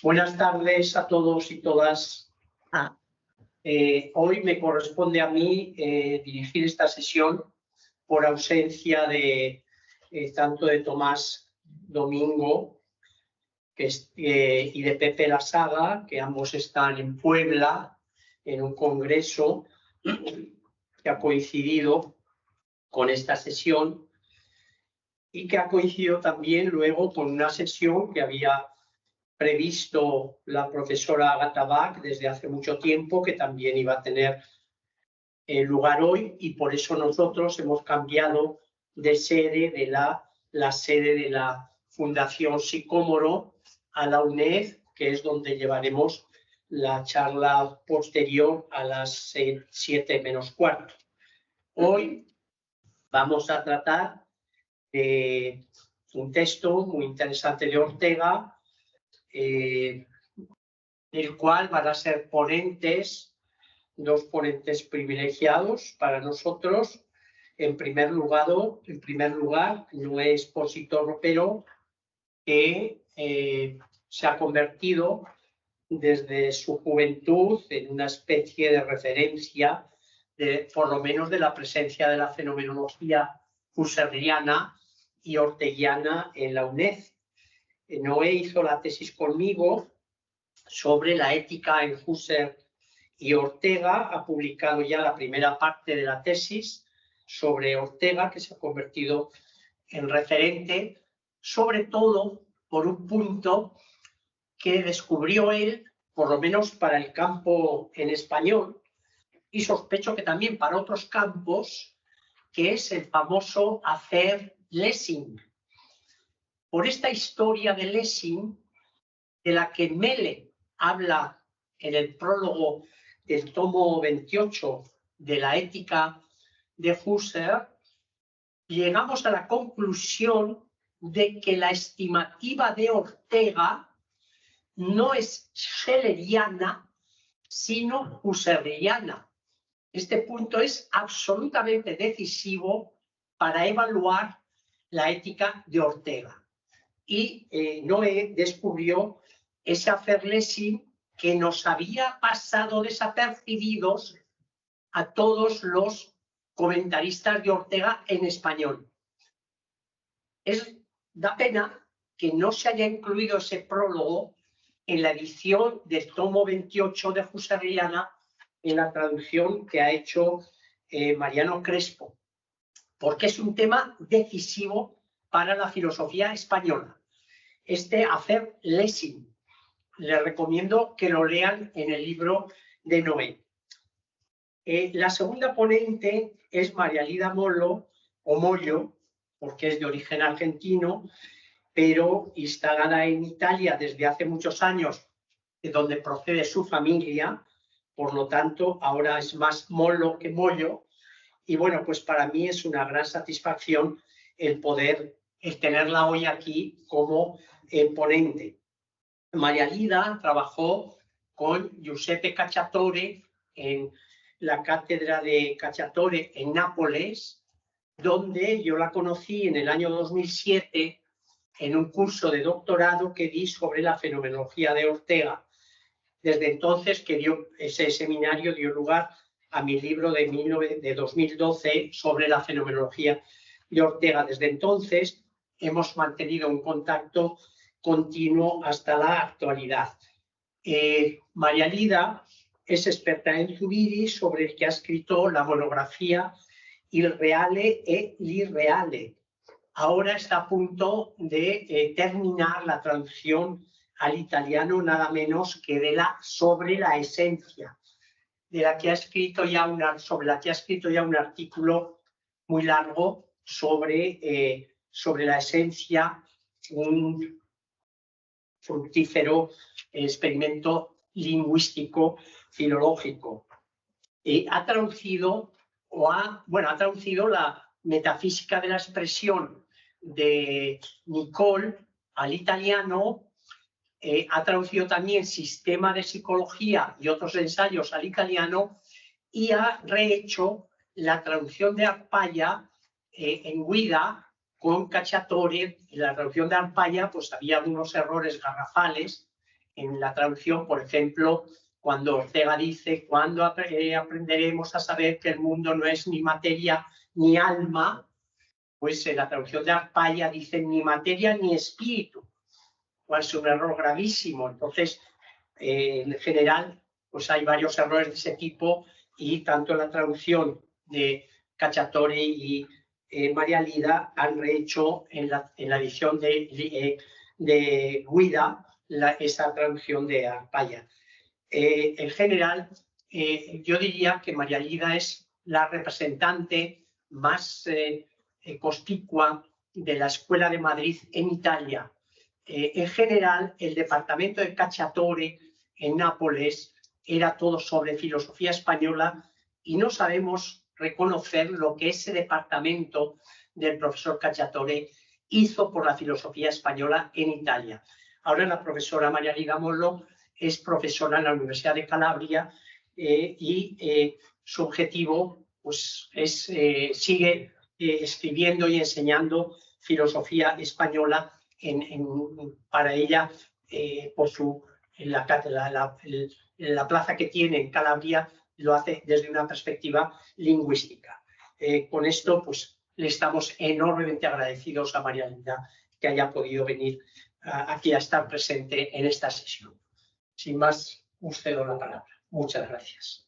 Buenas tardes a todos y todas. Hoy me corresponde a mí dirigir esta sesión por ausencia de tanto de Tomás Domingo y de Pepe Lasaga, que ambos están en Puebla en un congreso que ha coincidido con esta sesión y que ha coincidido también luego con una sesión que había previsto la profesora Agatha Bach desde hace mucho tiempo, que también iba a tener lugar hoy, y por eso nosotros hemos cambiado de sede de la sede de la Fundación Sicómoro a la UNED, que es donde llevaremos la charla posterior a las 7 menos cuarto. Hoy vamos a tratar un texto muy interesante de Ortega, del cual van a ser ponentes, dos ponentes privilegiados para nosotros. En primer lugar, Noé Expósito Ropero, que se ha convertido desde su juventud en una especie de referencia, por lo menos de la presencia de la fenomenología husserliana y orteguiana en la UNED. Noé hizo la tesis conmigo sobre la ética en Husserl y Ortega. Ha publicado ya la primera parte de la tesis sobre Ortega, que se ha convertido en referente, sobre todo por un punto que descubrió él, por lo menos para el campo en español, y sospecho que también para otros campos, que es el famoso hacer Lessing. Por esta historia de Lessing, de la que Melle habla en el prólogo del tomo 28 de la ética de Husserl, llegamos a la conclusión de que la estimativa de Ortega no es schelleriana, sino husserliana. Este punto es absolutamente decisivo para evaluar la ética de Ortega. Y Noé descubrió ese hacer Lessing que nos había pasado desapercibidos a todos los comentaristas de Ortega en español. Da pena que no se haya incluido ese prólogo en la edición del tomo 28 de Husserliana, en la traducción que ha hecho Mariano Crespo, porque es un tema decisivo para la filosofía española. Este hacer Lessing. Les recomiendo que lo lean en el libro de Noé. La segunda ponente es María Lida Mollo, o Mollo, porque es de origen argentino, pero instalada en Italia desde hace muchos años, de donde procede su familia. Por lo tanto, ahora es más Mollo que Mollo. Y bueno, pues para mí es una gran satisfacción el tenerla hoy aquí como ponente. María Lida trabajó con Giuseppe Cacciatore en la cátedra de Cacciatore en Nápoles, donde yo la conocí en el año 2007 en un curso de doctorado que di sobre la fenomenología de Ortega. Desde entonces, ese seminario dio lugar a mi libro de 2012 sobre la fenomenología de Ortega. Desde entonces hemos mantenido un contacto continuo hasta la actualidad. María Lida es experta en Zubiri, sobre el que ha escrito la monografía Il Reale e l'Irreale. Ahora está a punto de terminar la traducción al italiano, nada menos que sobre la esencia, sobre la que ha escrito ya un artículo muy largo sobre la esencia, un fructífero experimento lingüístico filológico. Ha traducido la metafísica de la expresión de Nicole al italiano, ha traducido también Sistema de Psicología y otros ensayos al italiano, y ha rehecho la traducción de Arpaya en Guida con Cacciatore. En la traducción de Arpaya pues había algunos errores garrafales en la traducción, por ejemplo, cuando Ortega dice, ¿cuándo aprenderemos a saber que el mundo no es ni materia ni alma? Pues en la traducción de Arpaya dice ni materia ni espíritu, cual es un error gravísimo. Entonces, en general, pues hay varios errores de ese tipo, y tanto en la traducción de Cacciatore y María Lida han rehecho en la edición de Guida esa traducción de Arpaya. En general, yo diría que María Lida es la representante más conspicua de la Escuela de Madrid en Italia. En general, el departamento de Cacciatore en Nápoles era todo sobre filosofía española, y no sabemos reconocer lo que ese departamento del profesor Cacciatore hizo por la filosofía española en Italia. Ahora la profesora María Lida Mollo es profesora en la Universidad de Calabria, y su objetivo pues, sigue escribiendo y enseñando filosofía española para ella, por la plaza que tiene en Calabria, lo hace desde una perspectiva lingüística. Con esto, pues, le estamos enormemente agradecidos a María Lida que haya podido venir aquí a estar presente en esta sesión. Sin más, os cedo la palabra. Muchas gracias.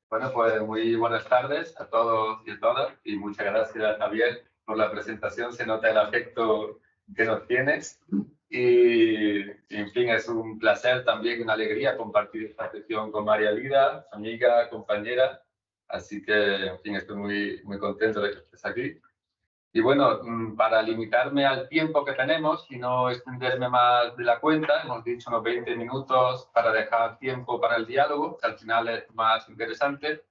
Bueno, pues muy buenas tardes a todos y a todas, y muchas gracias, Javier, por la presentación. Se nota el afecto que nos tienes, y en fin, es un placer, también una alegría compartir esta sesión con María Lida, amiga, compañera, así que, en fin, estoy muy contento de que estés aquí. Y bueno, para limitarme al tiempo que tenemos y no extenderme más de la cuenta, hemos dicho unos 20 minutos para dejar tiempo para el diálogo, que al final es más interesante.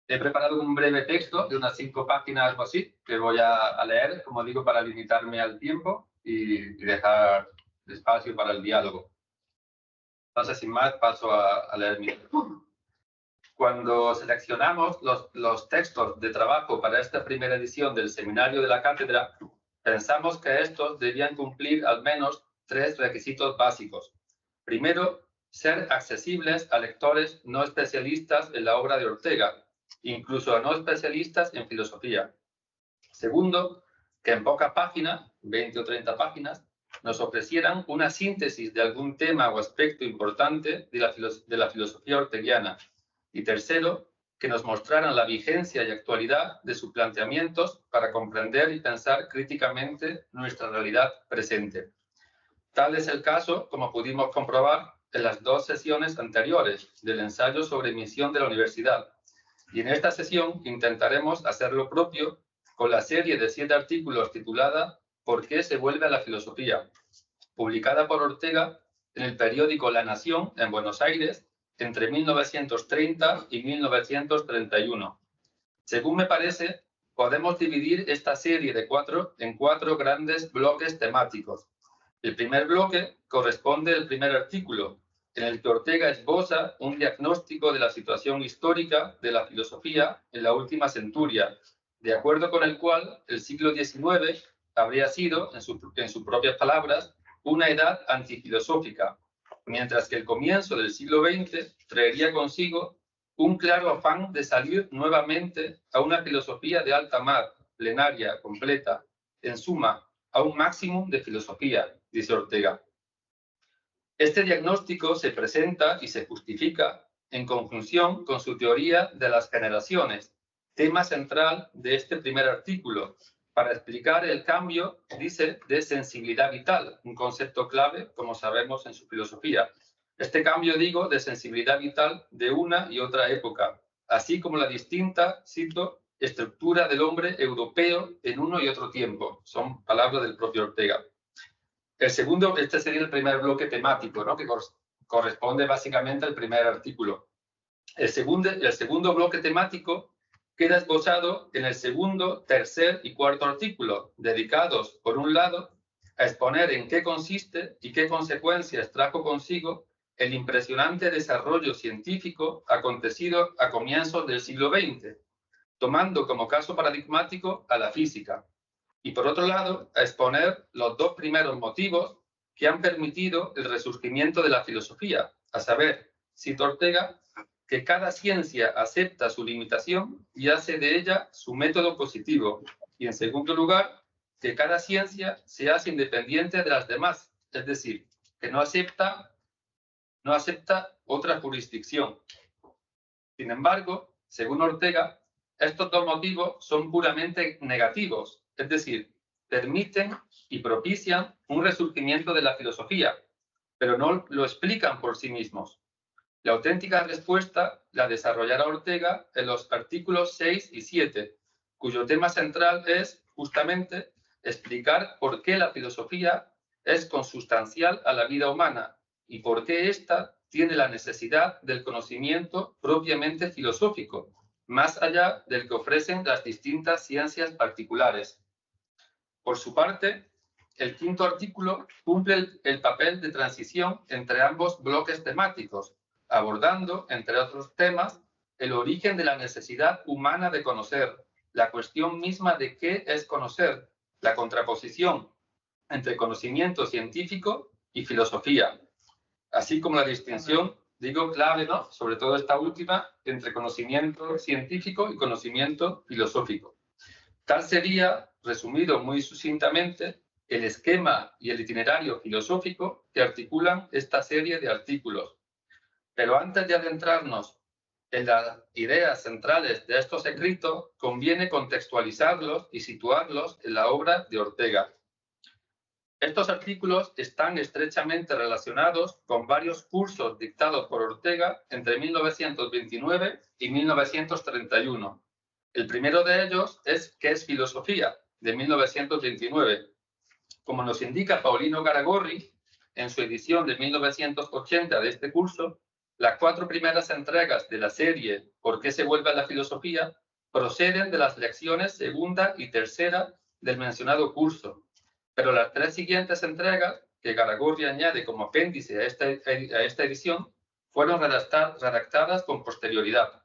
He preparado un breve texto de unas 5 páginas o así, que voy a leer, como digo, para limitarme al tiempo y dejar espacio para el diálogo. Entonces, sin más, paso a leer mi texto. Cuando seleccionamos los textos de trabajo para esta primera edición del Seminario de la Cátedra, pensamos que estos debían cumplir al menos 3 requisitos básicos. Primero, ser accesibles a lectores no especialistas en la obra de Ortega, incluso a no especialistas en filosofía. Segundo, que en pocas páginas, 20 o 30 páginas, nos ofrecieran una síntesis de algún tema o aspecto importante de la filosofía orteguiana. Y tercero, que nos mostraran la vigencia y actualidad de sus planteamientos para comprender y pensar críticamente nuestra realidad presente. Tal es el caso, como pudimos comprobar en las 2 sesiones anteriores del ensayo sobre misión de la universidad. Y en esta sesión intentaremos hacer lo propio con la serie de 7 artículos titulada ¿Por qué se vuelve a la filosofía?, publicada por Ortega en el periódico La Nación en Buenos Aires entre 1930 y 1931. Según me parece, podemos dividir esta serie de 4 en 4 grandes bloques temáticos. El primer bloque corresponde al primer artículo, en el que Ortega esboza un diagnóstico de la situación histórica de la filosofía en la última centuria, de acuerdo con el cual el siglo XIX habría sido, en sus propias palabras, una edad antifilosófica, mientras que el comienzo del siglo XX traería consigo un claro afán de salir nuevamente a una filosofía de alta mar, plenaria, completa, en suma, a un máximo de filosofía, dice Ortega. Este diagnóstico se presenta y se justifica en conjunción con su teoría de las generaciones, tema central de este primer artículo, para explicar el cambio, dice, de sensibilidad vital, un concepto clave, como sabemos, en su filosofía. Este cambio, digo, de sensibilidad vital de una y otra época, así como la distinta, cito, estructura del hombre europeo en uno y otro tiempo. Son palabras del propio Ortega. Este sería el primer bloque temático, ¿no?, que corresponde básicamente al primer artículo. El segundo bloque temático queda esbozado en el segundo, tercer y cuarto artículo, dedicados, por un lado, a exponer en qué consiste y qué consecuencias trajo consigo el impresionante desarrollo científico acontecido a comienzos del siglo XX, tomando como caso paradigmático a la física. Y por otro lado, a exponer los 2 primeros motivos que han permitido el resurgimiento de la filosofía, a saber, cito Ortega, que cada ciencia acepta su limitación y hace de ella su método positivo. Y en segundo lugar, que cada ciencia se hace independiente de las demás, es decir, que no acepta otra jurisdicción. Sin embargo, según Ortega, estos dos motivos son puramente negativos, es decir, permiten y propician un resurgimiento de la filosofía, pero no lo explican por sí mismos. La auténtica respuesta la desarrollará Ortega en los artículos 6 y 7, cuyo tema central es, justamente, explicar por qué la filosofía es consustancial a la vida humana y por qué ésta tiene la necesidad del conocimiento propiamente filosófico, más allá del que ofrecen las distintas ciencias particulares. Por su parte, el quinto artículo cumple el papel de transición entre ambos bloques temáticos, abordando, entre otros temas, el origen de la necesidad humana de conocer, la cuestión misma de qué es conocer, la contraposición entre conocimiento científico y filosofía, así como la distinción, digo clave, ¿no?, sobre todo esta última, entre conocimiento científico y conocimiento filosófico. Tal sería, resumido muy sucintamente, el esquema y el itinerario filosófico que articulan esta serie de artículos. Pero antes de adentrarnos en las ideas centrales de estos escritos, conviene contextualizarlos y situarlos en la obra de Ortega. Estos artículos están estrechamente relacionados con varios cursos dictados por Ortega entre 1929 y 1931. El primero de ellos es ¿Qué es filosofía?, de 1929. Como nos indica Paulino Garagorri, en su edición de 1980 de este curso, las 4 primeras entregas de la serie ¿Por qué se vuelve a la filosofía?, proceden de las lecciones segunda y tercera del mencionado curso, pero las 3 siguientes entregas, que Garagorri añade como apéndice a esta edición, fueron redactadas con posterioridad.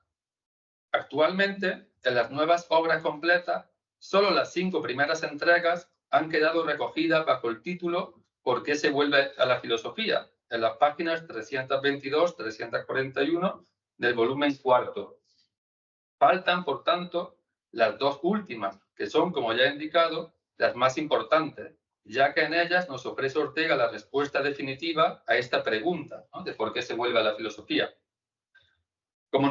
Actualmente, en las nuevas obras completas, solo las 5 primeras entregas han quedado recogidas bajo el título ¿Por qué se vuelve a la filosofía?, en las páginas 322-341 del volumen 4. Faltan, por tanto, las 2 últimas, que son, como ya he indicado, las más importantes, ya que en ellas nos ofrece Ortega la respuesta definitiva a esta pregunta, ¿no?, de por qué se vuelve a la filosofía. Como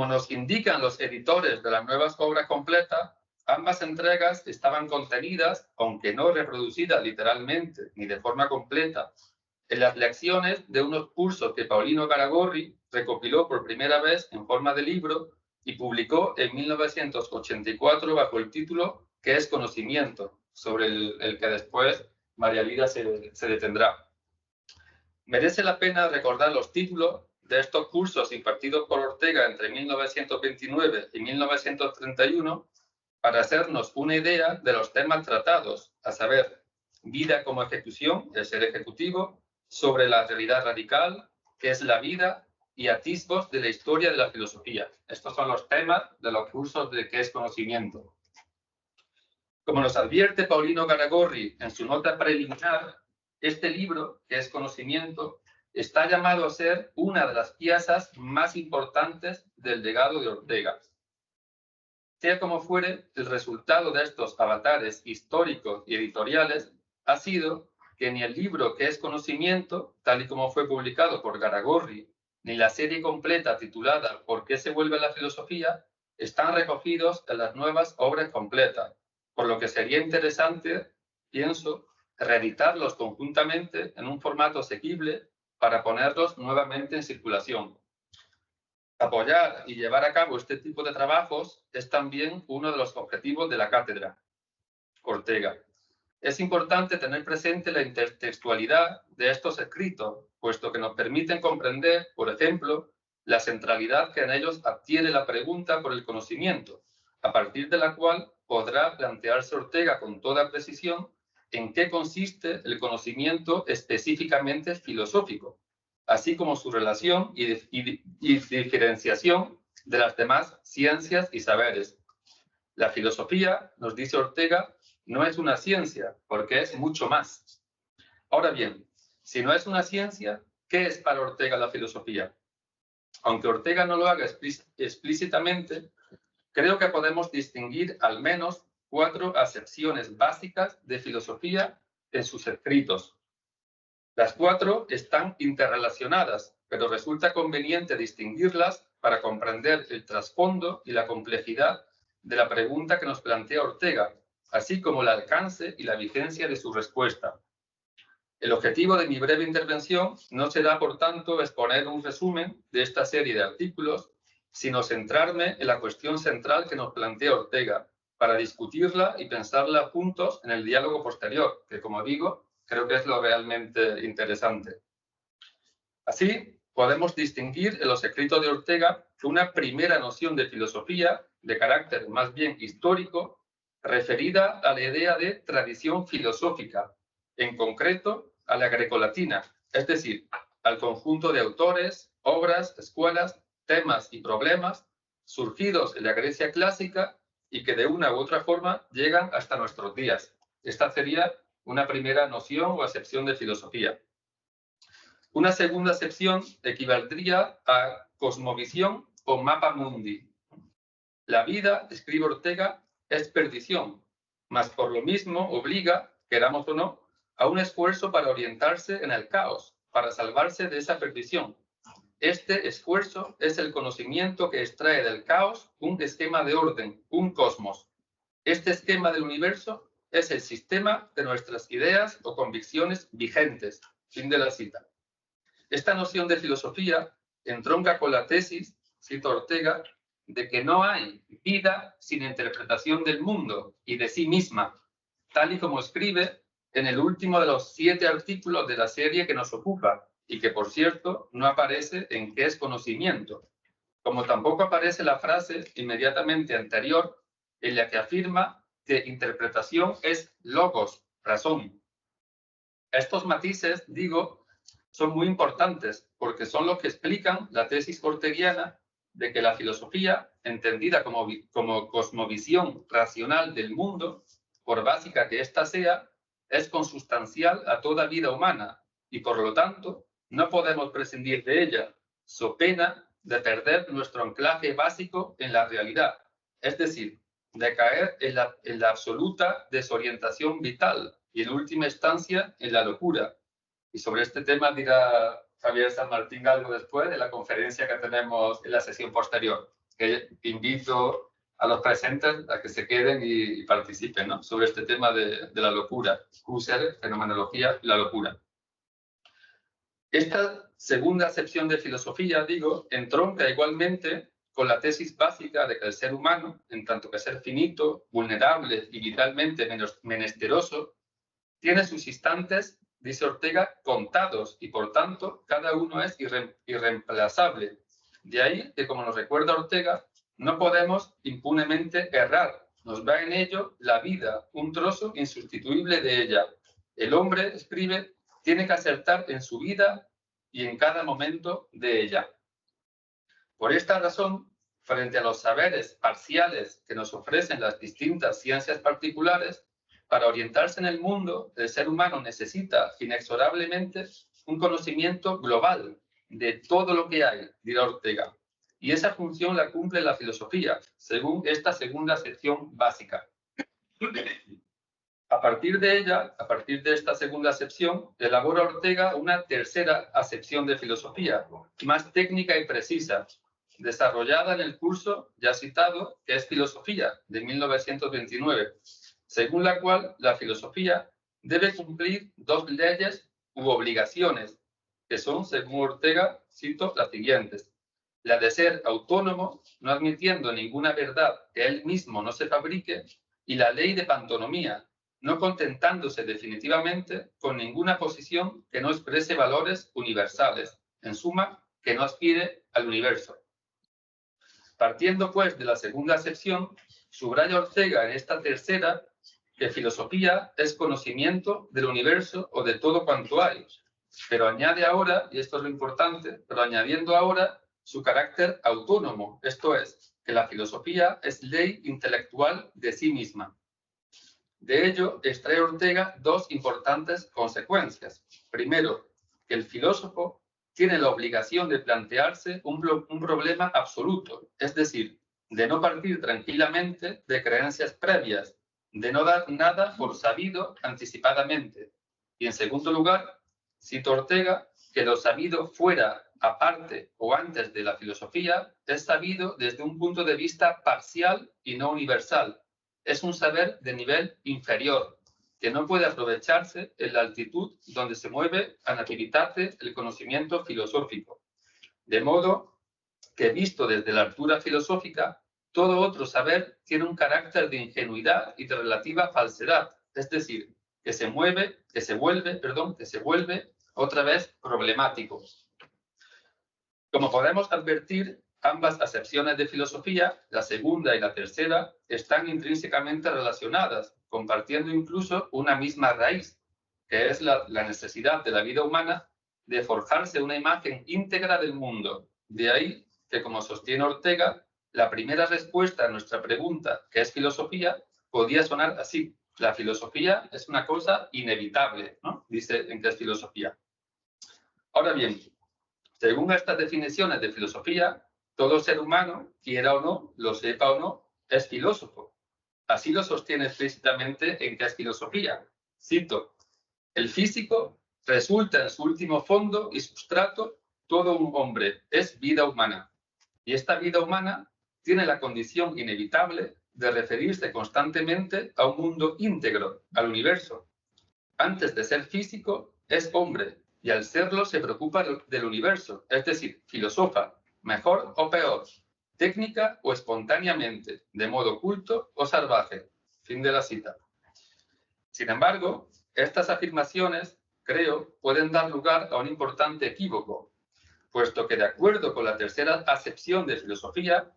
nos indican los editores de las nuevas obras completas, ambas entregas estaban contenidas, aunque no reproducidas literalmente ni de forma completa, en las lecciones de unos cursos que Paulino Garagorri recopiló por primera vez en forma de libro y publicó en 1984 bajo el título ¿Qué es conocimiento?, sobre el que después María Vida se detendrá. Merece la pena recordar los títulos de estos cursos impartidos por Ortega entre 1929 y 1931 para hacernos una idea de los temas tratados, a saber, vida como ejecución, el ser ejecutivo, sobre la realidad radical, qué es la vida, y atisbos de la historia de la filosofía. Estos son los temas de los cursos de qué es conocimiento. Como nos advierte Paulino Garagorri en su nota preliminar, este libro, que es conocimiento, está llamado a ser una de las piezas más importantes del legado de Ortega. Sea como fuere, el resultado de estos avatares históricos y editoriales ha sido que ni el libro que es conocimiento, tal y como fue publicado por Garagorri, ni la serie completa titulada ¿Por qué se vuelve a la filosofía?, están recogidos en las nuevas obras completas, por lo que sería interesante, pienso, reeditarlos conjuntamente en un formato asequible para ponerlos nuevamente en circulación. Apoyar y llevar a cabo este tipo de trabajos es también uno de los objetivos de la cátedra Ortega. Es importante tener presente la intertextualidad de estos escritos, puesto que nos permiten comprender, por ejemplo, la centralidad que en ellos adquiere la pregunta por el conocimiento, a partir de la cual podrá plantearse Ortega con toda precisión en qué consiste el conocimiento específicamente filosófico, así como su relación y diferenciación de las demás ciencias y saberes. La filosofía, nos dice Ortega, no es una ciencia, porque es mucho más. Ahora bien, Si no es una ciencia, ¿qué es para Ortega la filosofía? Aunque Ortega no lo haga explícitamente, creo que podemos distinguir al menos 4 acepciones básicas de filosofía en sus escritos. Las 4 están interrelacionadas, pero resulta conveniente distinguirlas para comprender el trasfondo y la complejidad de la pregunta que nos plantea Ortega, así como el alcance y la vigencia de su respuesta. El objetivo de mi breve intervención no será, por tanto, exponer un resumen de esta serie de artículos, sino centrarme en la cuestión central que nos plantea Ortega, para discutirla y pensarla juntos en el diálogo posterior, que, como digo, creo que es lo realmente interesante. Así, podemos distinguir en los escritos de Ortega que una primera noción de filosofía, de carácter más bien histórico, referida a la idea de tradición filosófica, en concreto a la grecolatina, es decir, al conjunto de autores, obras, escuelas, temas y problemas surgidos en la Grecia clásica y que de una u otra forma llegan hasta nuestros días. Esta sería una primera noción o acepción de filosofía. Una segunda acepción equivaldría a cosmovisión o mapa mundi. La vida, escribe Ortega, es perdición, mas por lo mismo obliga, queramos o no, a un esfuerzo para orientarse en el caos, para salvarse de esa perdición. Este esfuerzo es el conocimiento que extrae del caos un esquema de orden, un cosmos. Este esquema del universo es el sistema de nuestras ideas o convicciones vigentes. Fin de la cita. Esta noción de filosofía entronca con la tesis, cito Ortega, de que no hay vida sin interpretación del mundo y de sí misma, tal y como escribe en el último de los 7 artículos de la serie que nos ocupa, y que, por cierto, no aparece en qué es conocimiento, como tampoco aparece la frase inmediatamente anterior en la que afirma que interpretación es logos, razón. Estos matices, digo, son muy importantes porque son los que explican la tesis orteguiana de que la filosofía, entendida como cosmovisión racional del mundo, por básica que ésta sea, es consustancial a toda vida humana y, por lo tanto, no podemos prescindir de ella, so pena de perder nuestro anclaje básico en la realidad, es decir, de caer en la absoluta desorientación vital y, en última instancia, en la locura. Y sobre este tema dirá Javier San Martín algo después de la conferencia que tenemos en la sesión posterior, que invito a los presentes a que se queden y participen, ¿no?, sobre este tema de la locura, Husserl, fenomenología y la locura. Esta segunda acepción de filosofía, digo, entronca igualmente con la tesis básica de que el ser humano, en tanto que ser finito, vulnerable y vitalmente menesteroso, tiene sus instantes, dice Ortega, contados y, por tanto, cada uno es irreemplazable. De ahí que, como nos recuerda Ortega, no podemos impunemente errar. Nos va en ello la vida, un trozo insustituible de ella. El hombre, escribe, tiene que acertar en su vida y en cada momento de ella. Por esta razón, frente a los saberes parciales que nos ofrecen las distintas ciencias particulares, para orientarse en el mundo, el ser humano necesita inexorablemente un conocimiento global de todo lo que hay, dirá Ortega. Y esa función la cumple la filosofía, según esta segunda acepción básica. A partir de ella, a partir de esta segunda acepción, elabora Ortega una tercera acepción de filosofía, más técnica y precisa, desarrollada en el curso ya citado, que es Filosofía, de 1929, según la cual la filosofía debe cumplir 2 leyes u obligaciones, que son, según Ortega, cito, las siguientes: la de ser autónomo, no admitiendo ninguna verdad que él mismo no se fabrique, y la ley de pantonomía, no contentándose definitivamente con ninguna posición que no exprese valores universales, en suma, que no aspire al universo. Partiendo, pues, de la segunda acepción, subraya Ortega en esta tercera que filosofía es conocimiento del universo o de todo cuanto hay, pero añade ahora, y esto es lo importante, pero añadiendo ahora su carácter autónomo, esto es, que la filosofía es ley intelectual de sí misma. De ello, extrae Ortega 2 importantes consecuencias. Primero, que el filósofo tiene la obligación de plantearse un problema absoluto, es decir, de no partir tranquilamente de creencias previas, de no dar nada por sabido anticipadamente. Y en segundo lugar, cita Ortega que lo sabido fuera, aparte o antes de la filosofía es sabido desde un punto de vista parcial y no universal. Es un saber de nivel inferior, que no puede aprovecharse en la altitud donde se mueve a nativitate el conocimiento filosófico. De modo que, visto desde la altura filosófica, todo otro saber tiene un carácter de ingenuidad y de relativa falsedad, es decir, que se vuelve otra vez problemático. Como podemos advertir, ambas acepciones de filosofía, la segunda y la tercera, están intrínsecamente relacionadas, compartiendo incluso una misma raíz, que es la necesidad de la vida humana de forjarse una imagen íntegra del mundo. De ahí que, como sostiene Ortega, la primera respuesta a nuestra pregunta, ¿qué es filosofía?, podía sonar así: la filosofía es una cosa inevitable, ¿no? Dice en qué es filosofía. Ahora bien, según estas definiciones de filosofía, todo ser humano, quiera o no, lo sepa o no, es filósofo. Así lo sostiene explícitamente en qué es filosofía. Cito: el físico resulta en su último fondo y sustrato todo un hombre, es vida humana. Y esta vida humana tiene la condición inevitable de referirse constantemente a un mundo íntegro, al universo. Antes de ser físico, es hombre, y al serlo se preocupa del universo, es decir, filosofa, mejor o peor, técnica o espontáneamente, de modo culto o salvaje. Fin de la cita. Sin embargo, estas afirmaciones, creo, pueden dar lugar a un importante equívoco, puesto que, de acuerdo con la tercera acepción de filosofía,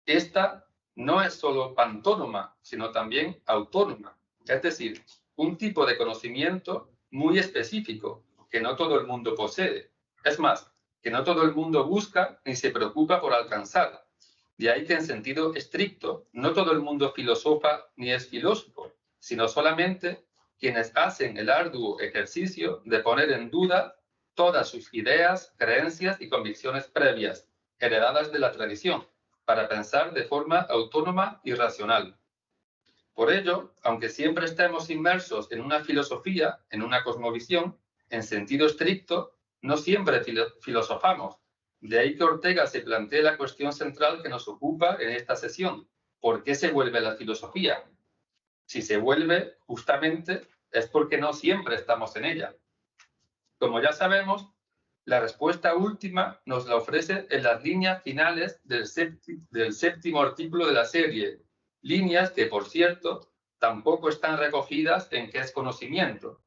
esta no es solo pantónoma, sino también autónoma, es decir, un tipo de conocimiento muy específico que no todo el mundo posee. Es más, que no todo el mundo busca ni se preocupa por alcanzar. De ahí que, en sentido estricto, no todo el mundo filosofa ni es filósofo, sino solamente quienes hacen el arduo ejercicio de poner en duda todas sus ideas, creencias y convicciones previas, heredadas de la tradición, para pensar de forma autónoma y racional. Por ello, aunque siempre estemos inmersos en una filosofía, en una cosmovisión, en sentido estricto, no siempre filosofamos. De ahí que Ortega se plantee la cuestión central que nos ocupa en esta sesión: ¿por qué se vuelve la filosofía? Si se vuelve, justamente, es porque no siempre estamos en ella. Como ya sabemos, la respuesta última nos la ofrece en las líneas finales del séptimo artículo de la serie, líneas que, por cierto, tampoco están recogidas en qué es conocimiento,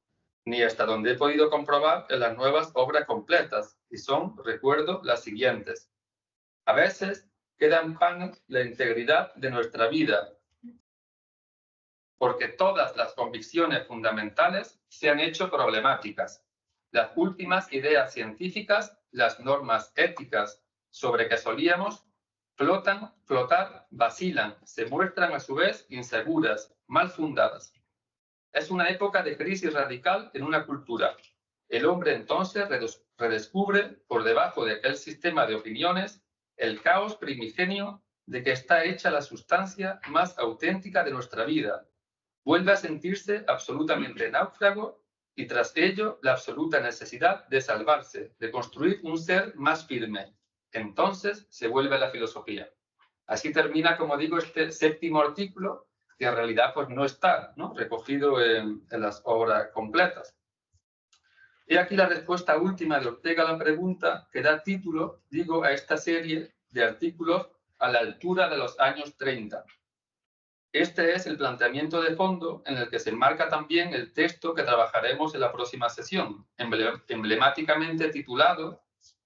ni hasta donde he podido comprobar en las nuevas obras completas, y son, recuerdo, las siguientes. A veces queda en pan la integridad de nuestra vida, porque todas las convicciones fundamentales se han hecho problemáticas. Las últimas ideas científicas, las normas éticas sobre que solíamos flotar, vacilan, se muestran a su vez inseguras, mal fundadas. Es una época de crisis radical en una cultura. El hombre entonces redescubre, por debajo de aquel sistema de opiniones, el caos primigenio de que está hecha la sustancia más auténtica de nuestra vida. Vuelve a sentirse absolutamente náufrago y, tras ello, la absoluta necesidad de salvarse, de construir un ser más firme. Entonces se vuelve a la filosofía. Así termina, como digo, este séptimo artículo, que en realidad pues, no está, ¿no?, recogido en las obras completas. He aquí la respuesta última de Ortega a la pregunta que da título, digo, a esta serie de artículos a la altura de los años 30. Este es el planteamiento de fondo en el que se enmarca también el texto que trabajaremos en la próxima sesión, emblemáticamente titulado,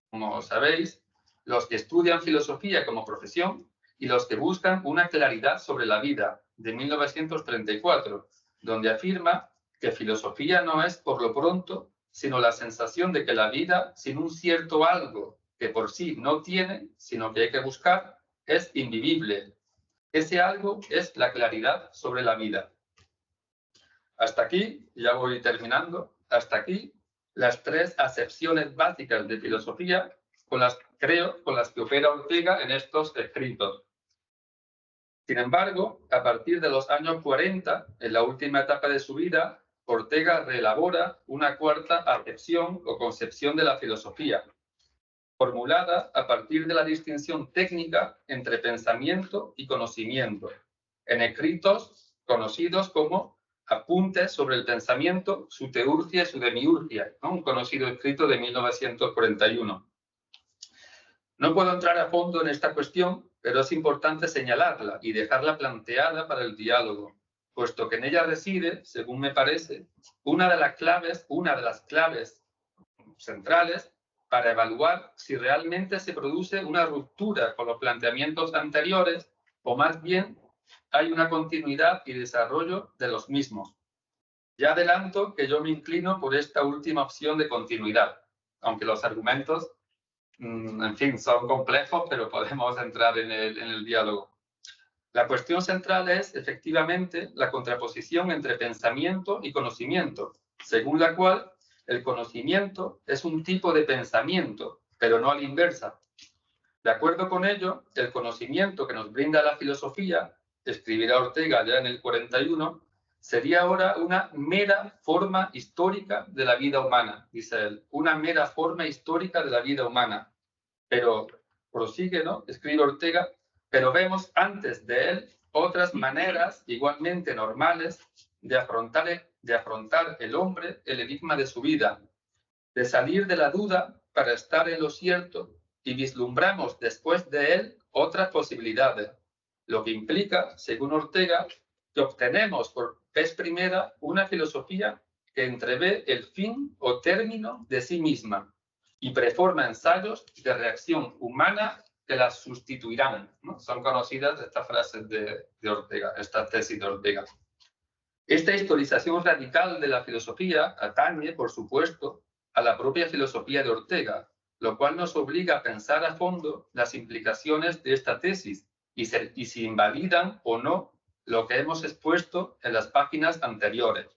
como sabéis, Los que estudian filosofía como profesión y los que buscan una claridad sobre la vida, de 1934, donde afirma que filosofía no es, por lo pronto, sino la sensación de que la vida, sin un cierto algo que por sí no tiene, sino que hay que buscar, es invivible. Ese algo es la claridad sobre la vida. Hasta aquí, ya voy terminando, hasta aquí las tres acepciones básicas de filosofía con las que opera Ortega en estos escritos. Sin embargo, a partir de los años 40, en la última etapa de su vida, Ortega reelabora una cuarta acepción o concepción de la filosofía, formulada a partir de la distinción técnica entre pensamiento y conocimiento, en escritos conocidos como Apuntes sobre el pensamiento, su teurgia y su demiurgia, ¿no? Un conocido escrito de 1941. No puedo entrar a fondo en esta cuestión, pero es importante señalarla y dejarla planteada para el diálogo, puesto que en ella reside, según me parece, una de las claves centrales para evaluar si realmente se produce una ruptura con los planteamientos anteriores o más bien hay una continuidad y desarrollo de los mismos. Ya adelanto que yo me inclino por esta última opción de continuidad, aunque los argumentos, en fin, son complejos, pero podemos entrar en el diálogo. La cuestión central es, efectivamente, la contraposición entre pensamiento y conocimiento, según la cual el conocimiento es un tipo de pensamiento, pero no a la inversa. De acuerdo con ello, el conocimiento que nos brinda la filosofía, escribirá Ortega ya en el 41, sería ahora una mera forma histórica de la vida humana, dice él, una mera forma histórica de la vida humana. Pero, prosigue, ¿no? Escribe Ortega, pero vemos antes de él otras maneras igualmente normales de afrontar el hombre el enigma de su vida, de salir de la duda para estar en lo cierto, y vislumbramos después de él otras posibilidades, lo que implica, según Ortega, que obtenemos por vez primera una filosofía que entrevé el fin o término de sí misma y preforma ensayos de reacción humana que las sustituirán, ¿no? Son conocidas estas frases de Ortega, esta tesis de Ortega. Esta historización radical de la filosofía atañe, por supuesto, a la propia filosofía de Ortega, lo cual nos obliga a pensar a fondo las implicaciones de esta tesis y si invalidan o no lo que hemos expuesto en las páginas anteriores.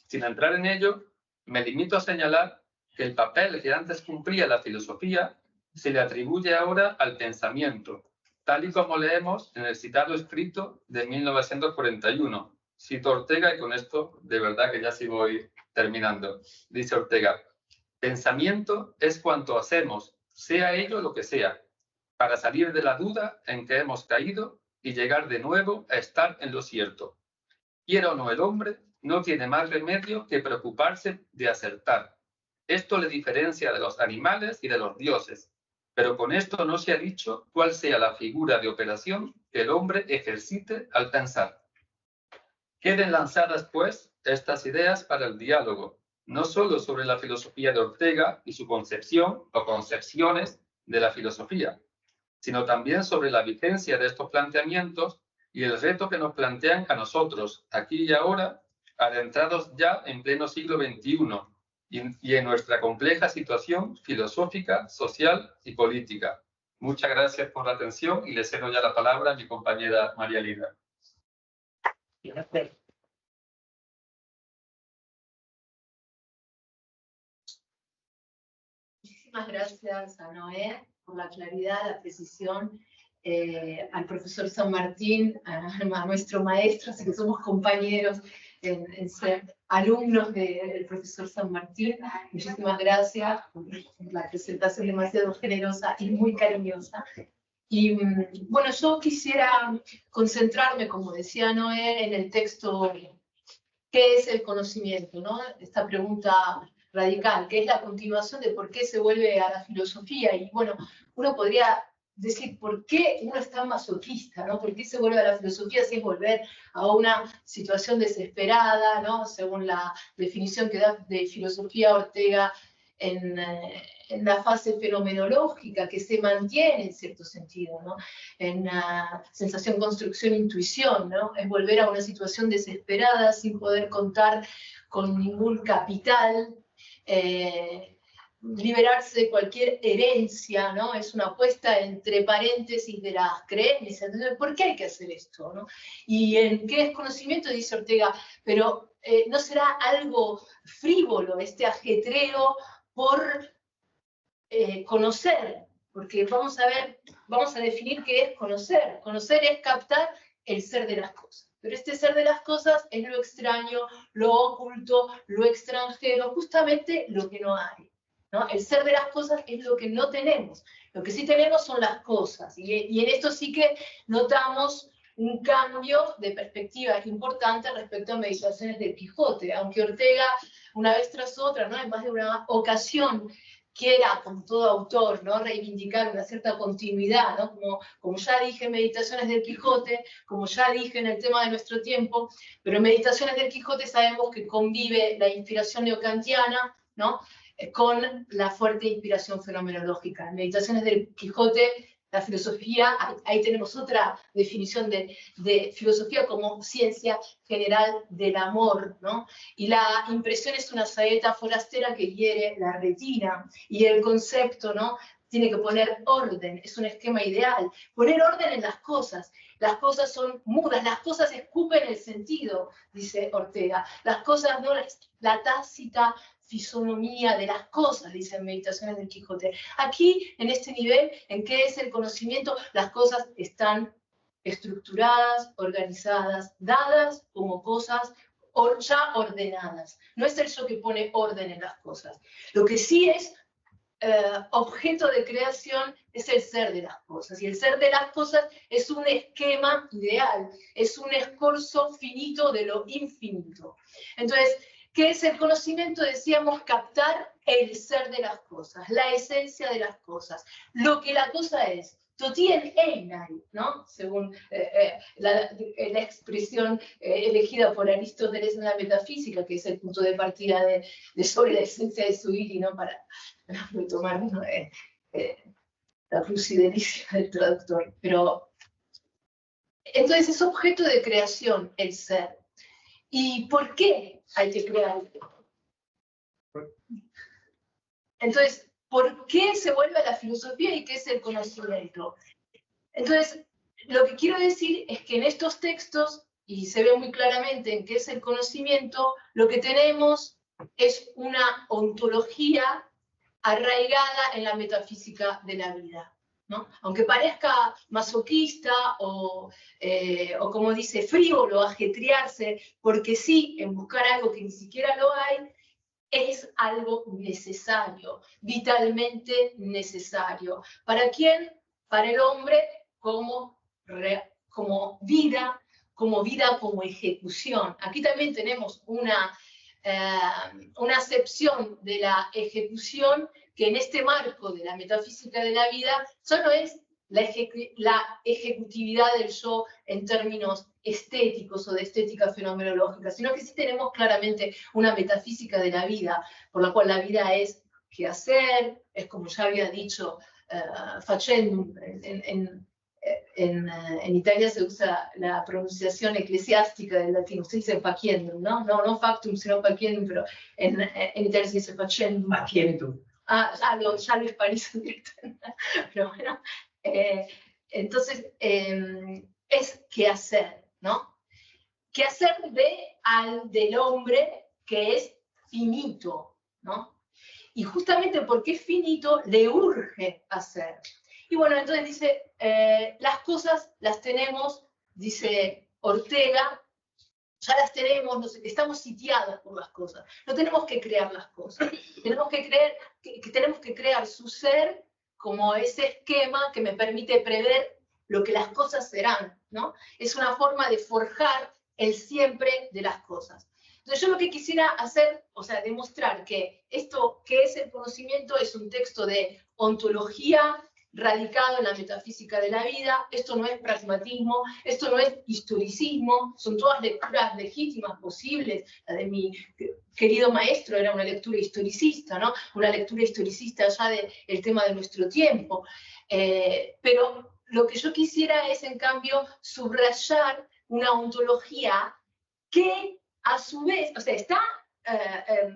Sin entrar en ello, me limito a señalar que el papel que antes cumplía la filosofía se le atribuye ahora al pensamiento, tal y como leemos en el citado escrito de 1941. Cito Ortega y con esto de verdad que ya sí voy terminando. Dice Ortega, pensamiento es cuanto hacemos, sea ello lo que sea, para salir de la duda en que hemos caído y llegar de nuevo a estar en lo cierto. Quiera o no el hombre, no tiene más remedio que preocuparse de acertar. Esto le diferencia de los animales y de los dioses, pero con esto no se ha dicho cuál sea la figura de operación que el hombre ejercite al pensar. Queden lanzadas, pues, estas ideas para el diálogo, no solo sobre la filosofía de Ortega y su concepción o concepciones de la filosofía, sino también sobre la vigencia de estos planteamientos y el reto que nos plantean a nosotros, aquí y ahora, adentrados ya en pleno siglo XXI y en nuestra compleja situación filosófica, social y política. Muchas gracias por la atención y le cedo ya la palabra a mi compañera María Lina. Muchísimas gracias a Noé por la claridad, la precisión, al profesor San Martín, a nuestro maestro, así que somos compañeros en ser alumnos del profesor San Martín. Muchísimas gracias por la presentación demasiado generosa y muy cariñosa. Y bueno, yo quisiera concentrarme, como decía Noé, en el texto, ¿qué es el conocimiento?, ¿no? Esta pregunta radical, que es la continuación de por qué se vuelve a la filosofía. Y bueno, uno podría decir, ¿por qué uno es tan masoquista, ¿no? ¿Por qué se vuelve a la filosofía si es volver a una situación desesperada, ¿no? Según la definición que da de filosofía Ortega en la fase fenomenológica, que se mantiene en cierto sentido, ¿no? En sensación, construcción, intuición, ¿no? Es volver a una situación desesperada sin poder contar con ningún capital, liberarse de cualquier herencia, ¿no? Es una apuesta entre paréntesis de las creencias. Entonces, ¿por qué hay que hacer esto, no? ¿Y en qué desconocimiento? Dice Ortega, pero no será algo frívolo este ajetreo por conocer, porque vamos a definir qué es conocer. Conocer es captar el ser de las cosas. Pero este ser de las cosas es lo extraño, lo oculto, lo extranjero, justamente lo que no hay, ¿no? El ser de las cosas es lo que no tenemos. Lo que sí tenemos son las cosas. Y en esto sí que notamos un cambio de perspectiva importante respecto a Meditaciones del Quijote. Aunque Ortega, una vez tras otra, ¿no?, en más de una ocasión, quiera, como todo autor, ¿no?, reivindicar una cierta continuidad, ¿no?, como ya dije en Meditaciones del Quijote, como ya dije en el tema de nuestro tiempo, pero en Meditaciones del Quijote sabemos que convive la inspiración neocantiana, ¿no?, con la fuerte inspiración fenomenológica. En Meditaciones del Quijote, la filosofía, ahí tenemos otra definición de filosofía como ciencia general del amor, ¿no? Y la impresión es una saeta forastera que hiere la retina, y el concepto, ¿no?, tiene que poner orden, es un esquema ideal. Poner orden en las cosas son mudas, las cosas escupen el sentido, dice Ortega. Las cosas no, la tácita fisonomía de las cosas, dice en Meditaciones del Quijote. Aquí, en este nivel, en qué es el conocimiento, las cosas están estructuradas, organizadas, dadas como cosas ya ordenadas. No es el yo que pone orden en las cosas. Lo que sí es objeto de creación es el ser de las cosas. Y el ser de las cosas es un esquema ideal, es un escorzo finito de lo infinito. Entonces, ¿qué es el conocimiento? Decíamos captar el ser de las cosas, la esencia de las cosas, lo que la cosa es. Totien einai, ¿no?, según la expresión elegida por Aristóteles en la metafísica, que es el punto de partida de sobre la esencia de su iri, ¿no?, para retomar, ¿no?, la flucidelicia del traductor. Pero entonces es objeto de creación el ser. ¿Y por qué hay que crear? Entonces, ¿por qué se vuelve a la filosofía y qué es el conocimiento? Entonces, lo que quiero decir es que en estos textos, y se ve muy claramente en qué es el conocimiento, lo que tenemos es una ontología arraigada en la metafísica de la vida, ¿no? Aunque parezca masoquista o como dice, frívolo, ajetrearse, porque sí, en buscar algo que ni siquiera lo hay, es algo necesario, vitalmente necesario. ¿Para quién? Para el hombre como vida, como ejecución. Aquí también tenemos una acepción de la ejecución que en este marco de la metafísica de la vida solo es la ejecutividad del yo en términos estéticos o de estética fenomenológica, sino que sí tenemos claramente una metafísica de la vida, por la cual la vida es qué hacer, es como ya había dicho facendum. En Italia se usa la pronunciación eclesiástica del latín, se dice faciendum, ¿no? No factum, sino faciendum, pero en Italia se dice facendum. Faciendum. Ya lo hispanizo directamente. Pero bueno, entonces es qué hacer, ¿no? Qué hacer del hombre que es finito, ¿no? Y justamente porque es finito, le urge hacer. Y bueno, entonces dice, las cosas las tenemos, dice Ortega, ya las tenemos, estamos sitiados por las cosas. No tenemos que crear las cosas. Tenemos que crear su ser como ese esquema que me permite prever lo que las cosas serán, ¿no? Es una forma de forjar el siempre de las cosas. Entonces yo lo que quisiera hacer, o sea, demostrar que esto que es el conocimiento es un texto de ontología radicado en la metafísica de la vida. Esto no es pragmatismo, esto no es historicismo, son todas lecturas legítimas, posibles. La de mi querido maestro era una lectura historicista, ¿no? Una lectura historicista ya del tema de nuestro tiempo. Pero lo que yo quisiera es, en cambio, subrayar una ontología que, a su vez, o sea, está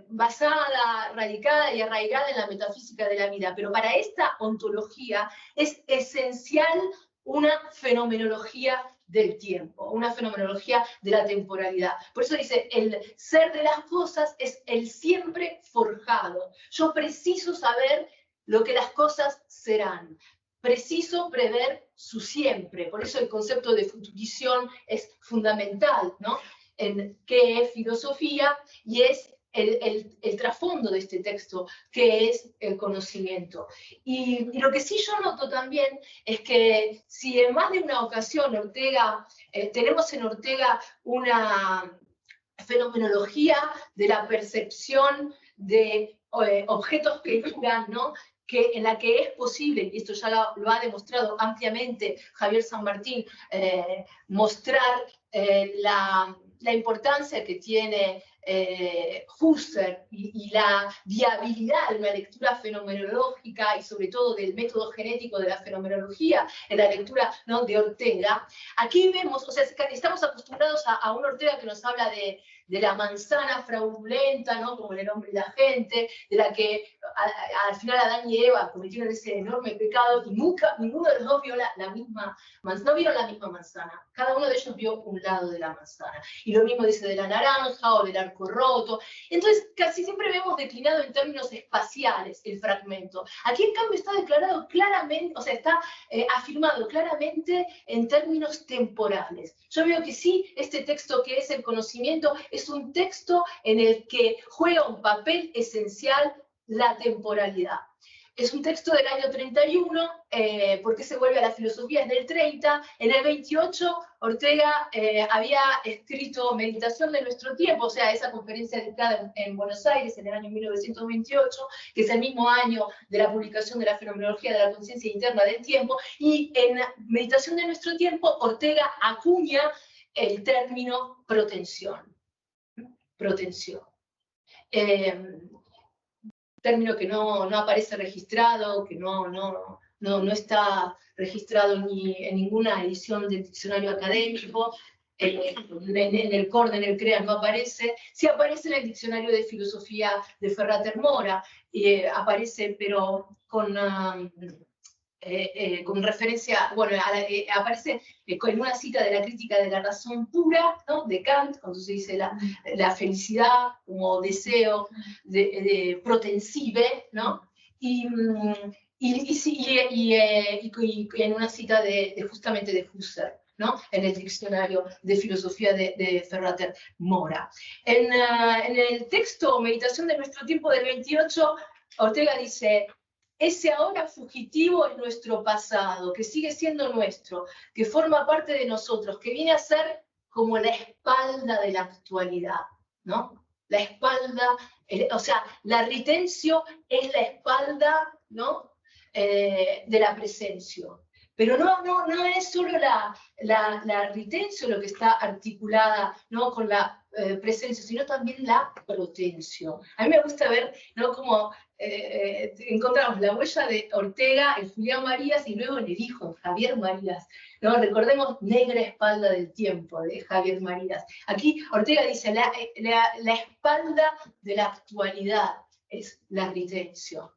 basada, radicada y arraigada en la metafísica de la vida, pero para esta ontología es esencial una fenomenología del tiempo, una fenomenología de la temporalidad. Por eso dice, el ser de las cosas es el siempre forjado. Yo preciso saber lo que las cosas serán. Preciso prever su siempre. Por eso el concepto de futurición es fundamental, ¿no? En qué es filosofía y es el trasfondo de este texto, que es el conocimiento. Y lo que sí yo noto también es que si en más de una ocasión Ortega, tenemos en Ortega una fenomenología de la percepción de objetos que duran, ¿no? En la que es posible, y esto ya lo ha demostrado ampliamente Javier San Martín, mostrar la importancia que tiene Husserl y la viabilidad de una lectura fenomenológica y sobre todo del método genético de la fenomenología en la lectura, ¿no?, de Ortega. Aquí vemos, o sea, estamos acostumbrados a un Ortega que nos habla de la manzana fraudulenta, ¿no?, como en El hombre y la gente, de la que al final Adán y Eva cometieron ese enorme pecado y nunca, ninguno de los dos vio la misma manzana, no vieron la misma manzana, cada uno de ellos vio un lado de la manzana. Y lo mismo dice de la naranja o del arco roto. Entonces, casi siempre vemos declinado en términos espaciales el fragmento. Aquí, en cambio, está declarado claramente, o sea, está afirmado claramente en términos temporales. Yo veo que sí, este texto que es el conocimiento es un texto en el que juega un papel esencial la temporalidad. Es un texto del año 31, ¿por qué se vuelve a la filosofía? Es del 30, en el 28 Ortega había escrito Meditación de nuestro tiempo, o sea, esa conferencia dictada en Buenos Aires en el año 1928, que es el mismo año de la publicación de la Fenomenología de la Conciencia Interna del Tiempo, y en Meditación de nuestro tiempo Ortega acuña el término protensión. Protensión. Término que no aparece registrado, que no está registrado ni en ninguna edición del diccionario académico, en el CORDE, en el CREA no aparece, sí aparece en el diccionario de filosofía de Ferrater Mora, aparece pero con referencia, bueno, aparece en una cita de la crítica de la razón pura, ¿no?, de Kant, cuando se dice la felicidad como deseo de protensive, ¿no? Y en una cita justamente de Husserl, ¿no?, en el diccionario de filosofía de Ferrater Mora. En el texto Meditación de nuestro tiempo del 28, Ortega dice: ese ahora fugitivo es nuestro pasado, que sigue siendo nuestro, que forma parte de nosotros, que viene a ser como la espalda de la actualidad, ¿no? La espalda, o sea, la ritencio es la espalda, ¿no?, de la presencia. Pero no es solo la ritencio lo que está articulada, ¿no?, con la presencia, sino también la protencio. A mí me gusta ver, ¿no?, cómo encontramos la huella de Ortega en Julián Marías y luego en el hijo, Javier Marías, ¿no? Recordemos Negra espalda del tiempo, de Javier Marías. Aquí Ortega dice, la espalda de la actualidad es la ritencio,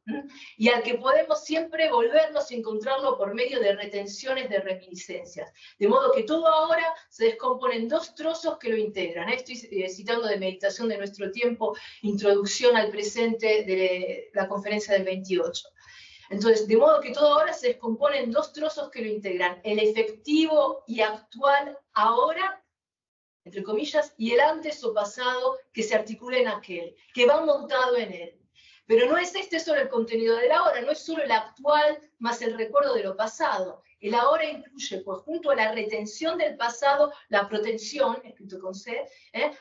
y al que podemos siempre volvernos y encontrarlo por medio de retenciones de reminiscencias. De modo que todo ahora se descompone en dos trozos que lo integran. Estoy citando de Meditación de nuestro tiempo, Introducción al presente de la conferencia del 28. Entonces, de modo que todo ahora se descompone en dos trozos que lo integran: el efectivo y actual ahora, entre comillas, y el antes o pasado que se articula en aquel, que va montado en él. Pero no es este solo el contenido del ahora, no es solo el actual más el recuerdo de lo pasado. El ahora incluye, pues, junto a la retención del pasado, la protensión, escrito con C,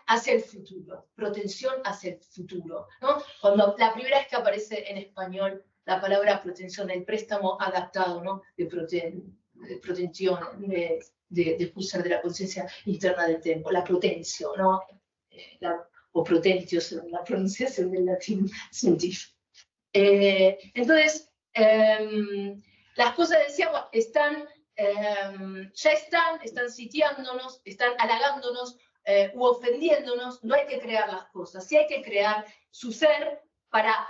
hacia el futuro. Protensión hacia el futuro, ¿no? Cuando la primera vez que aparece en español la palabra protensión, el préstamo adaptado, ¿no?, de protensión, de Husserl, de la conciencia interna del tiempo, la protencio, ¿no? O protentio, según la pronunciación del latín científico. Entonces, las cosas, decíamos, ya están sitiándonos, están halagándonos u ofendiéndonos. No hay que crear las cosas, sí hay que crear su ser para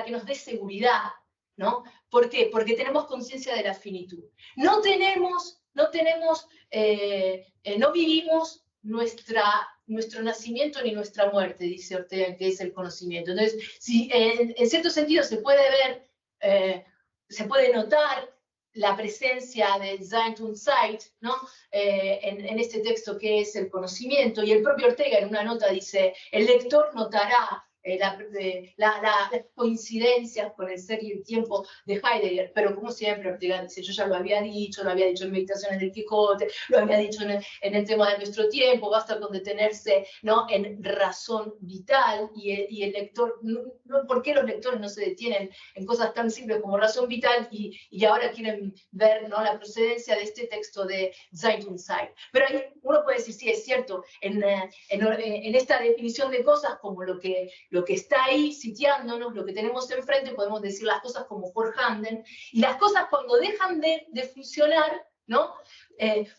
que nos dé seguridad, ¿no? ¿Por qué? Porque tenemos conciencia de la finitud. No tenemos no tenemos, no vivimos nuestro nacimiento ni nuestra muerte, dice Ortega, que es el conocimiento. Entonces, si, en cierto sentido se puede ver, se puede notar la presencia de Sein und Zeit, ¿no? En este texto que es el conocimiento, y el propio Ortega en una nota dice, el lector notará las coincidencias con el ser y el tiempo de Heidegger, pero como siempre Ortega dice, yo ya lo había dicho en Meditaciones del Quijote, lo había dicho en el tema de nuestro tiempo, basta con detenerse, ¿no?, en razón vital, y el lector, ¿por qué los lectores no se detienen en cosas tan simples como razón vital y ahora quieren ver, ¿no?, la procedencia de este texto de Sein und Zeit? Pero ahí uno puede decir, sí, es cierto, en esta definición de cosas como lo que está ahí sitiándonos, lo que tenemos enfrente, podemos decir las cosas como vorhanden, y las cosas cuando dejan de funcionar, ¿no?,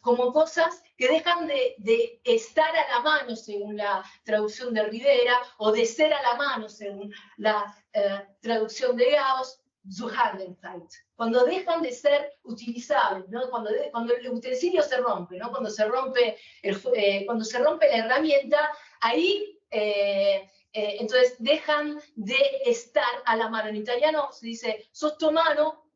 como cosas que dejan de estar a la mano, según la traducción de Rivera, o de ser a la mano, según la traducción de Gauss, Zuhandenheit. Cuando dejan de ser utilizables, ¿no?, cuando el utensilio se rompe, ¿no?, cuando se rompe la herramienta, ahí entonces dejan de estar a la mano. En italiano se dice sotto mano,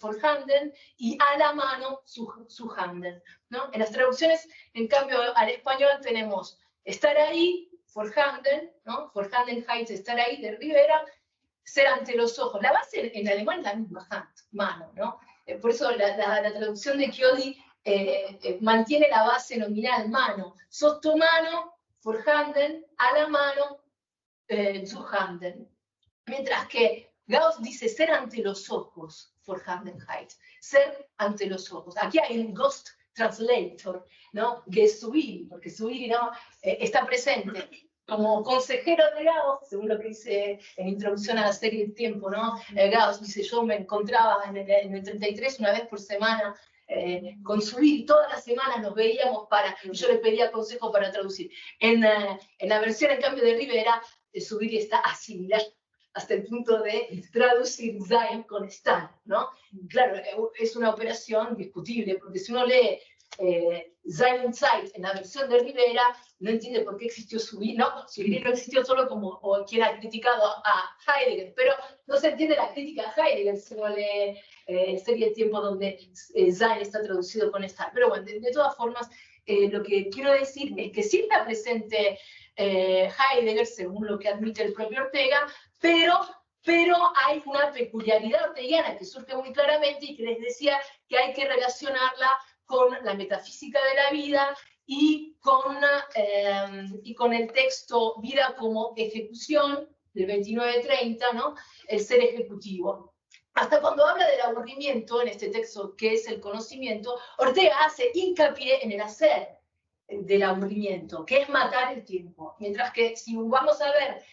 vorhanden, y a la mano, zuhanden, ¿no? En las traducciones, en cambio, al español tenemos estar ahí, vorhanden, ¿no? Vorhandenheit, estar ahí, de Rivera, ser ante los ojos. La base en alemán es la misma, hand, mano, ¿no? Por eso la traducción de Chiodi mantiene la base nominal, mano. Sotto mano, vorhanden, a la mano, zuhanden. Mientras que Gauss dice ser ante los ojos, vorhandenheit, ser ante los ojos. Aquí hay un ghost translator, ¿no?, que es Zubiri, porque Zubiri, ¿no?, está presente como consejero de Gauss, según lo que dice en Introducción a la Serie del Tiempo, ¿no? Gauss dice, yo me encontraba en el 33 una vez por semana con Zubiri, todas las semanas nos veíamos y yo le pedía consejo para traducir. En la versión, en cambio, de Rivera, Zubiri está asimilado hasta el punto de traducir Sein con estar, ¿no? Claro, es una operación discutible, porque si uno lee Sein und Zeit en la versión de Rivera, no entiende por qué existió Zubiri, no, Zubiri no existió solo como quien ha criticado a Heidegger, pero no se entiende la crítica a Heidegger si uno lee Serie de Tiempo donde Sein está traducido con estar. Pero bueno, de todas formas, lo que quiero decir es que sí está presente Heidegger, según lo que admite el propio Ortega, pero hay una peculiaridad orteguiana que surge muy claramente y que les decía que hay que relacionarla con la metafísica de la vida y con el texto Vida como ejecución del 29-30, ¿no?, el ser ejecutivo. Hasta cuando habla del aburrimiento, en este texto que es el conocimiento, Ortega hace hincapié en el hacer del aburrimiento, que es matar el tiempo. Mientras que si vamos a ver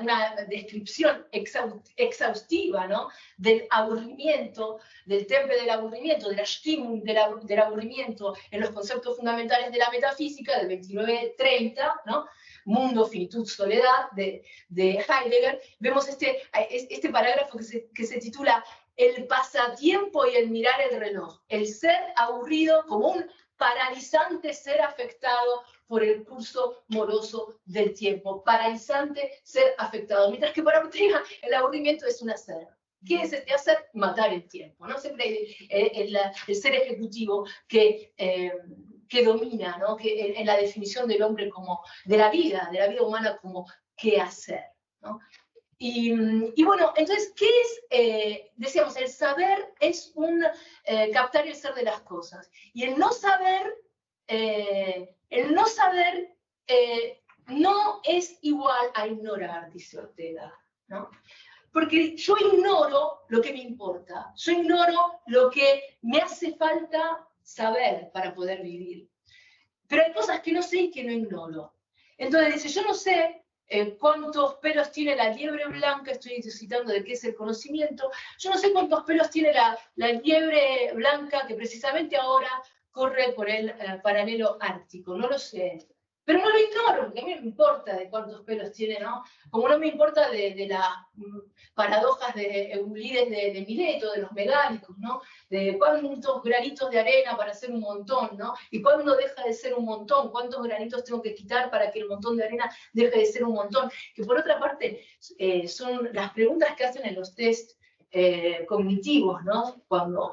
una descripción exhaustiva, ¿no?, del aburrimiento, del temple del aburrimiento, de la Stimmung del aburrimiento en los conceptos fundamentales de la metafísica del 29-30, ¿no?, Mundo, Finitud, Soledad, de Heidegger, vemos este parágrafo que se titula El pasatiempo y el mirar el reloj, el ser aburrido como un paralizante ser afectado por el curso moroso del tiempo, paralizante ser afectado, mientras que para Ortega el aburrimiento es un hacer. ¿Qué es este hacer? Matar el tiempo, ¿no? Siempre el ser ejecutivo que domina, ¿no?, que en la definición del hombre como de la vida humana como qué hacer, ¿no? Y bueno, entonces, ¿qué es? Decíamos, el saber es captar el ser de las cosas. Y el no saber no es igual a ignorar, dice Ortega, ¿no? Porque yo ignoro lo que me importa, yo ignoro lo que me hace falta saber para poder vivir. Pero hay cosas que no sé y que no ignoro. Entonces dice, yo no sé cuántos pelos tiene la liebre blanca, estoy citando de qué es el conocimiento, yo no sé cuántos pelos tiene la liebre blanca que precisamente ahora corre por el paralelo ártico, no lo sé. Pero no lo ignoro, porque a mí no me importa de cuántos pelos tiene, ¿no? Como no me importa de las paradojas de Euclides de Mileto, de los megálicos, ¿no? De cuántos granitos de arena para hacer un montón, ¿no? Y cuándo deja de ser un montón, cuántos granitos tengo que quitar para que el montón de arena deje de ser un montón. Que por otra parte, son las preguntas que hacen en los test cognitivos, ¿no? Cuando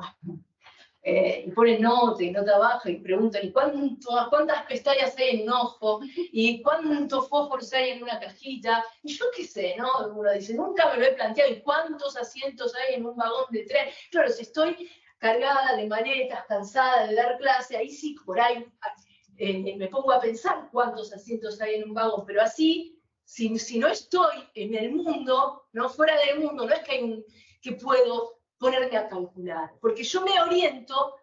y ponen nota y nota baja y preguntan ¿y cuántas pestañas hay en un ojo? ¿Y cuántos fósforos hay en una cajita? Y yo qué sé, ¿no? Uno dice, nunca me lo he planteado. ¿Y cuántos asientos hay en un vagón de tren? Claro, si estoy cargada de maletas, cansada de dar clase, ahí sí, por ahí me pongo a pensar cuántos asientos hay en un vagón, pero así, si no estoy en el mundo, no fuera del mundo, no es que puedo ponerme a calcular, porque yo me oriento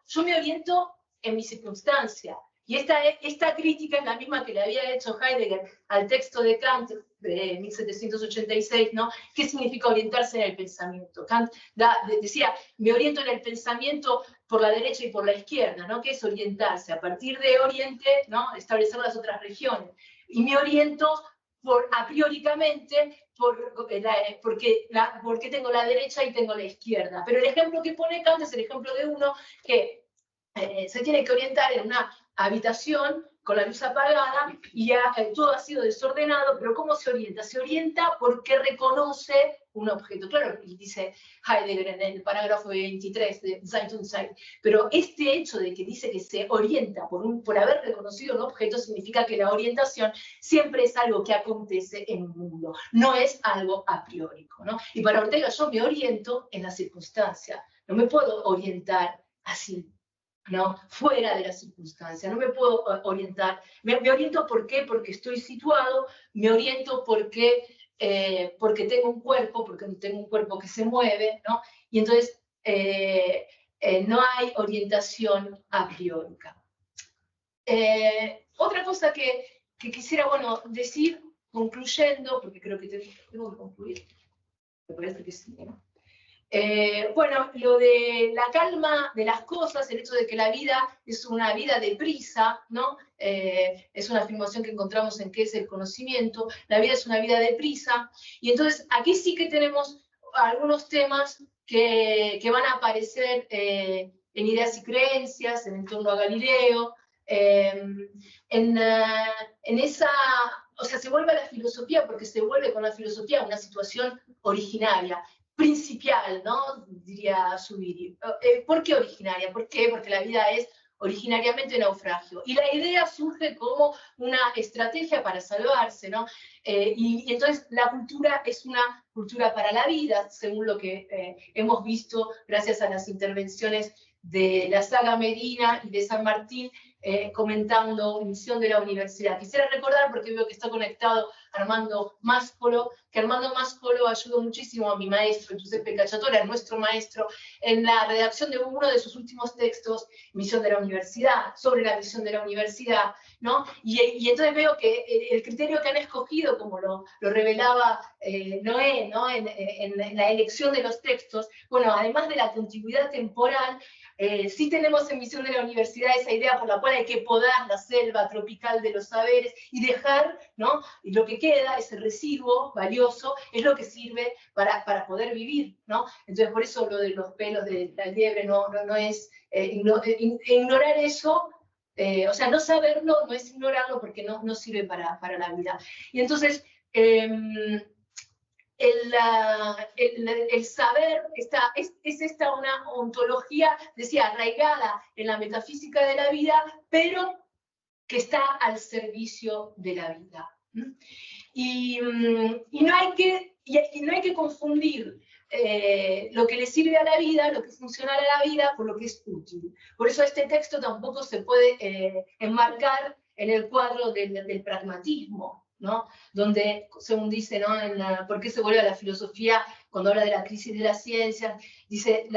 en mi circunstancia. Y esta crítica es la misma que le había hecho Heidegger al texto de Kant de 1786, ¿no? ¿Qué significa orientarse en el pensamiento? Kant decía, me oriento en el pensamiento por la derecha y por la izquierda, ¿no? ¿Qué es orientarse? A partir de Oriente, ¿no? Establecer las otras regiones. Y me oriento a prioricamente porque tengo la derecha y tengo la izquierda. Pero el ejemplo que pone Kant es el ejemplo de uno que se tiene que orientar en una habitación con la luz apagada y todo ha sido desordenado, pero ¿cómo se orienta? Se orienta porque reconoce un objeto. Claro, y dice Heidegger en el parágrafo 23 de Zeit und Zeit, pero este hecho de que dice que se orienta por haber reconocido un objeto significa que la orientación siempre es algo que acontece en un mundo, no es algo a priori, ¿no? Y para Ortega yo me oriento en la circunstancia, no me puedo orientar así, ¿no? Fuera de la circunstancia, no me puedo orientar. Me oriento ¿por qué? Porque estoy situado, me oriento porque tengo un cuerpo, porque tengo un cuerpo que se mueve, ¿no? Y entonces no hay orientación a priori. Otra cosa que quisiera, bueno, decir, concluyendo, porque creo que tengo que concluir, me parece que sí, ¿no? Bueno, lo de la calma de las cosas, el hecho de que la vida es una vida de prisa, ¿no? Es una afirmación que encontramos en qué es el conocimiento, la vida es una vida de prisa, y entonces aquí sí que tenemos algunos temas que van a aparecer en Ideas y Creencias, en torno a Galileo, en esa, o sea, se vuelve a la filosofía porque se vuelve con la filosofía una situación originaria, principial, ¿no? Diría Zubiri. ¿Por qué originaria? ¿Por qué? Porque la vida es originariamente naufragio. Y la idea surge como una estrategia para salvarse, ¿no? Y entonces la cultura es una cultura para la vida, según lo que hemos visto gracias a las intervenciones de la saga Medina y de San Martín, comentando Misión de la Universidad. Quisiera recordar, porque veo que está conectado Armando Máspolo, que Armando Máspolo ayudó muchísimo a mi maestro, Giuseppe Cacciatore, a nuestro maestro, en la redacción de uno de sus últimos textos, Misión de la Universidad, sobre la misión de la universidad, ¿no? Y entonces veo que el criterio que han escogido, como lo revelaba Noé, ¿no? En la elección de los textos, bueno, además de la continuidad temporal, sí tenemos en Misión de la Universidad esa idea por la cual hay que podar la selva tropical de los saberes y dejar, ¿no? Y lo que queda, ese residuo valioso, es lo que sirve para poder vivir, ¿no? Entonces, por eso lo de los pelos de la liebre no es ignorar eso. O sea, no saberlo no es ignorarlo porque no sirve para la vida. Y entonces, el saber es esta una ontología, decía, arraigada en la metafísica de la vida, pero que está al servicio de la vida. Y no hay que confundir lo que le sirve a la vida, lo que es funcional a la vida, con lo que es útil. Por eso este texto tampoco se puede enmarcar en el cuadro del pragmatismo, ¿no? Donde, según dice, ¿no? ¿Por qué se vuelve a la filosofía cuando habla de la crisis de las ciencias? Dice,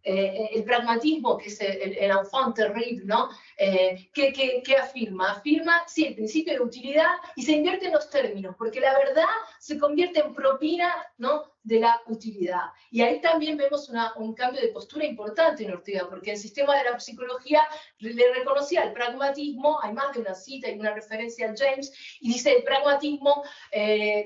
el pragmatismo, que es el enfant terrible, ¿no? ¿Qué afirma? Afirma, sí, el principio de utilidad y se invierte en los términos, porque la verdad se convierte en propina, ¿no?, de la utilidad. Y ahí también vemos un cambio de postura importante en Ortega, porque el sistema de la psicología le reconocía el pragmatismo, hay más de una cita y una referencia a James, y dice el pragmatismo,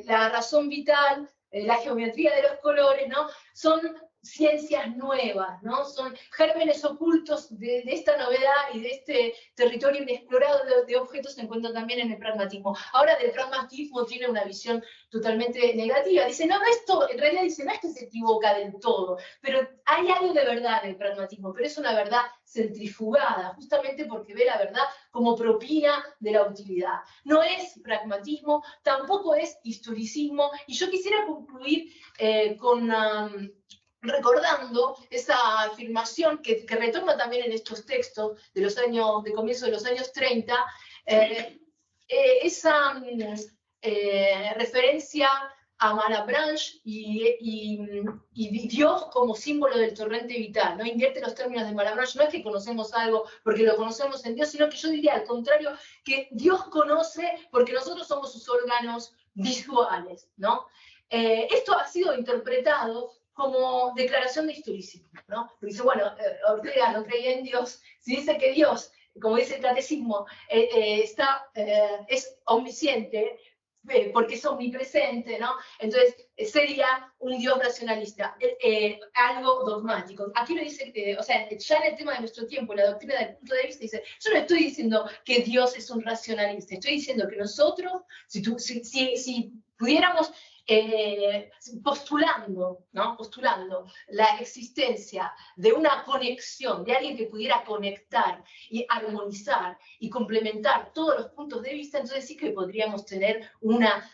la razón vital, la geometría de los colores, ¿no?, son ciencias nuevas, ¿no? Son gérmenes ocultos de esta novedad y de este territorio inexplorado de objetos se encuentran también en el pragmatismo. Ahora del pragmatismo tiene una visión totalmente negativa. Dice, no, esto, en realidad dice, no es que se equivoca del todo, pero hay algo de verdad en el pragmatismo, pero es una verdad centrifugada, justamente porque ve la verdad como propina de la utilidad. No es pragmatismo, tampoco es historicismo, y yo quisiera concluir recordando esa afirmación que retorna también en estos textos de comienzo de los años 30, esa referencia a Malebranche y Dios como símbolo del torrente vital, ¿no? Invierte los términos de Malebranche, no es que conocemos algo porque lo conocemos en Dios, sino que yo diría al contrario, que Dios conoce porque nosotros somos sus órganos visuales, ¿no? Esto ha sido interpretado como declaración de historicismo, ¿no? Porque dice, bueno, Ortega no creía en Dios, si dice que Dios, como dice el catecismo, es omnisciente, porque es omnipresente, ¿no? Entonces sería un Dios racionalista, algo dogmático. Aquí lo dice, o sea, ya en el tema de nuestro tiempo, la doctrina del punto de vista, dice, yo no estoy diciendo que Dios es un racionalista, estoy diciendo que nosotros, si pudiéramos postulando, ¿no? Postulando la existencia de una conexión, de alguien que pudiera conectar y armonizar y complementar todos los puntos de vista, entonces sí que podríamos tener una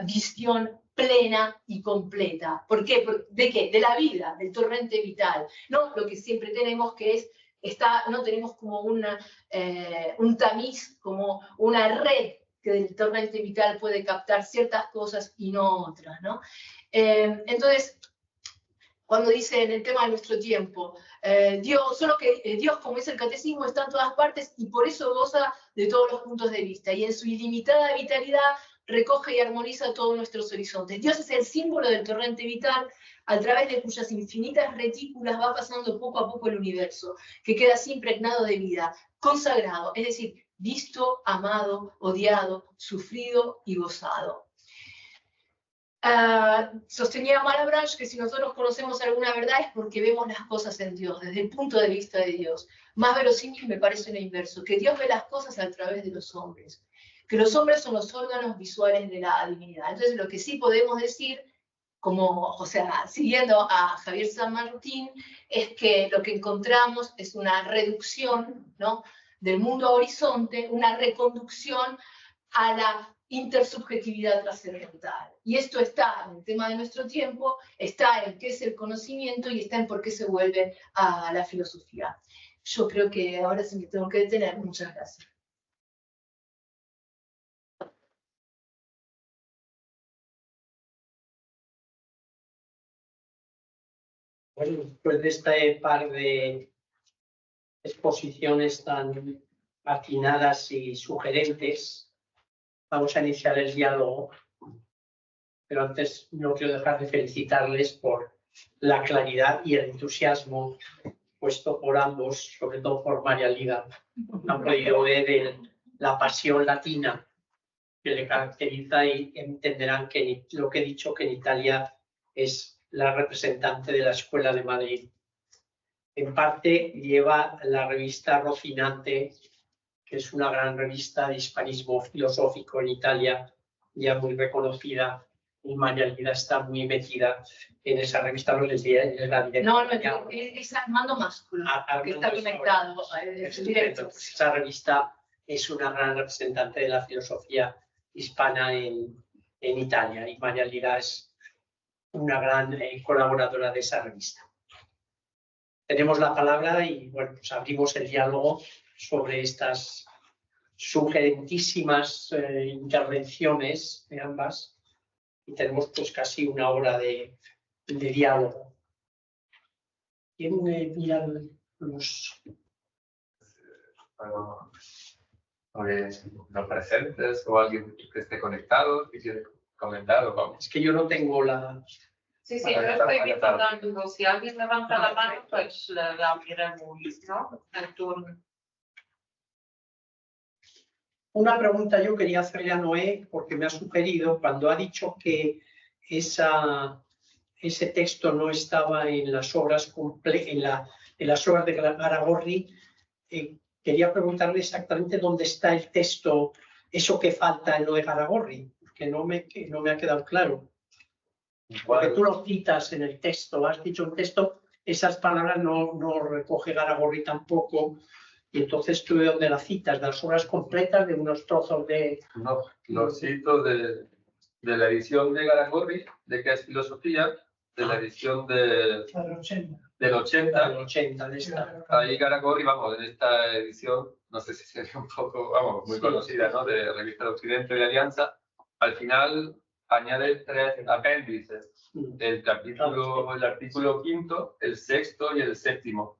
visión plena y completa. ¿Por qué? ¿De qué? De la vida, del torrente vital. No lo que siempre tenemos, que es no tenemos como un tamiz, como una red que del torrente vital puede captar ciertas cosas y no otras, ¿no? Entonces, cuando dice en el tema de nuestro tiempo, solo que Dios, como dice el catecismo, está en todas partes y por eso goza de todos los puntos de vista, y en su ilimitada vitalidad recoge y armoniza todos nuestros horizontes. Dios es el símbolo del torrente vital, a través de cuyas infinitas retículas va pasando poco a poco el universo, que queda así impregnado de vida, consagrado, es decir, visto, amado, odiado, sufrido y gozado. Sostenía Malebranche que si nosotros conocemos alguna verdad es porque vemos las cosas en Dios, desde el punto de vista de Dios. Más verosímil me parece lo inverso, que Dios ve las cosas a través de los hombres, que los hombres son los órganos visuales de la divinidad. Entonces lo que sí podemos decir, siguiendo a Javier San Martín, es que lo que encontramos es una reducción, ¿no?, del mundo a horizonte, una reconducción a la intersubjetividad trascendental. Y esto está en el tema de nuestro tiempo, está en qué es el conocimiento y está en por qué se vuelve a la filosofía. Yo creo que ahora sí me tengo que detener. Muchas gracias. Bueno, después de este par de exposiciones tan atinadas y sugerentes, vamos a iniciar el diálogo, pero antes no quiero dejar de felicitarles por la claridad y el entusiasmo puesto por ambos, sobre todo por María Lida. Han podido ver la pasión latina que le caracteriza y entenderán que lo que he dicho, que en Italia es la representante de la Escuela de Madrid. En parte lleva la revista Rocinante, que es una gran revista de hispanismo filosófico en Italia, ya muy reconocida, y María Lida está muy metida en esa revista. No les diré, es la directora. No, es Armando Másculo, que está conectado. Esa revista es una gran representante de la filosofía hispana en Italia, y María Lida es una gran colaboradora de esa revista. Tenemos la palabra y bueno, pues abrimos el diálogo sobre estas sugerentísimas intervenciones de ambas, y tenemos pues casi una hora de diálogo. ¿Quién mira los...? Bueno, los presentes o alguien que esté conectado, que quiere comentar o vamos. Es que yo no tengo la... Sí, yo estoy viendo, si alguien levanta la mano, pues la miremos, ¿no? El turno. Una pregunta yo quería hacerle a Noé, porque me ha sugerido, cuando ha dicho que ese texto no estaba en las obras en las obras de Garagorri, quería preguntarle exactamente dónde está el texto, eso que falta en Noé Garagorri, que no me ha quedado claro. Porque tú lo citas en el texto, has dicho un texto, esas palabras no recoge Garagorri tampoco, y entonces tú de dónde las citas, de las obras completas, de unos trozos de... No, lo cito de la edición de Garagorri, de que es filosofía, de la edición del 80. Del 80, de esta. Ahí Garagorri, vamos, en esta edición, no sé si sería un poco, vamos, muy conocida, ¿no? De Revista de Occidente y Alianza, al final añade 3 apéndices, el artículo 5, el 6º y el 7º.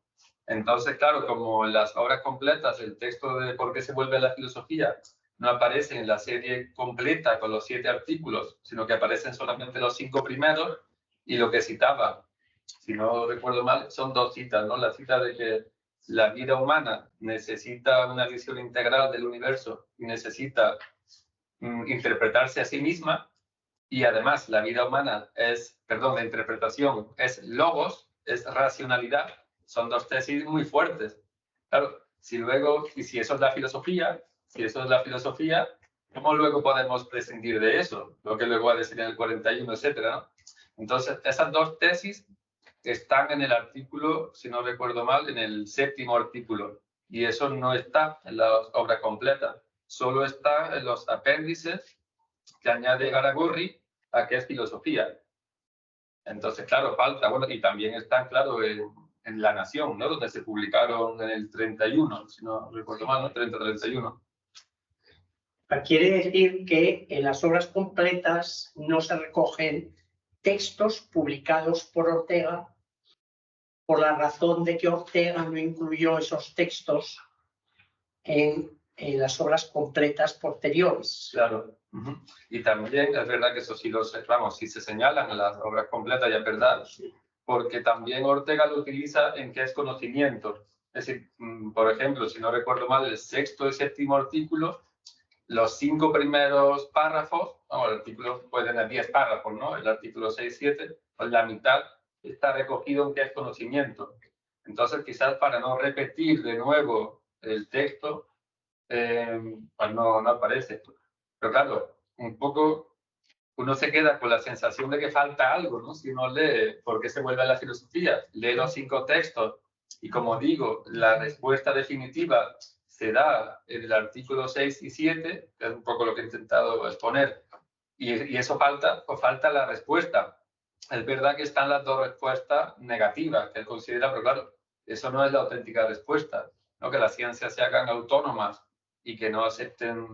Entonces, claro, como en las obras completas, el texto de por qué se vuelve la filosofía no aparece en la serie completa con los 7 artículos, sino que aparecen solamente los 5 primeros, y lo que citaba, si no recuerdo mal, son 2 citas, ¿no? La cita de que la vida humana necesita una visión integral del universo y necesita interpretarse a sí misma, y además la vida humana la interpretación es logos, es racionalidad. Son 2 tesis muy fuertes. Claro, si eso es la filosofía, ¿cómo luego podemos prescindir de eso? Lo que luego va a decir en el 41, etcétera, ¿no? Entonces, esas 2 tesis están en el artículo, si no recuerdo mal, en el 7º artículo. Y eso no está en la obra completa. Solo está en los apéndices que añade Garagorri a que es filosofía. Entonces, claro, falta. Bueno, y también están, claro, en La Nación, ¿no? Donde se publicaron en el 31, si no recuerdo mal, ¿no? 30-31. Quiere decir que en las obras completas no se recogen textos publicados por Ortega por la razón de que Ortega no incluyó esos textos en las obras completas posteriores. Claro. Y también es verdad que eso sí si se señalan en las obras completas, ya es verdad, porque también Ortega lo utiliza en qué es conocimiento. Es decir, por ejemplo, si no recuerdo mal, el 6º y 7º artículo, los 5 primeros párrafos, el artículo puede tener 10 párrafos, ¿no? El artículo 6-7, pues la mitad está recogido en qué es conocimiento. Entonces, quizás para no repetir de nuevo el texto, pues no aparece. Pero claro, un poco uno se queda con la sensación de que falta algo, ¿no? Si uno lee por qué se vuelve a la filosofía, lee los 5 textos y, como digo, la respuesta definitiva se da en el artículo 6 y 7, que es un poco lo que he intentado exponer, y eso falta la respuesta. Es verdad que están las 2 respuestas negativas que él considera, pero claro, eso no es la auténtica respuesta, ¿no? Que las ciencias se hagan autónomas y que no acepten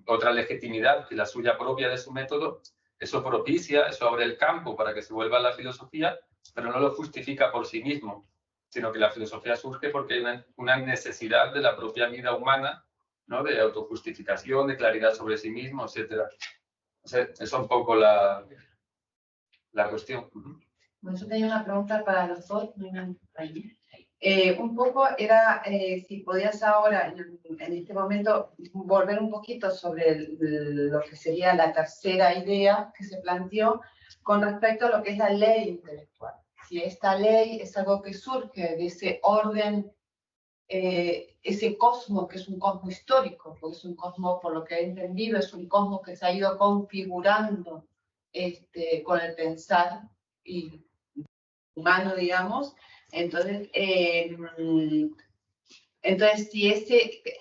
otra legitimidad que la suya propia de su método, eso propicia, eso abre el campo para que se vuelva a la filosofía, pero no lo justifica por sí mismo, sino que la filosofía surge porque hay una necesidad de la propia vida humana, ¿no? De autojustificación, de claridad sobre sí mismo, etc. O sea, esa es un poco la cuestión. Bueno, yo tenía una pregunta para los dos. Un poco era si podías ahora, en este momento, volver un poquito sobre lo que sería la tercera idea que se planteó con respecto a lo que es la ley intelectual. Si esta ley es algo que surge de ese orden, ese cosmos, que es un cosmos histórico, porque es un cosmos, por lo que he entendido, es un cosmos que se ha ido configurando con el pensar y humano, digamos. Entonces, si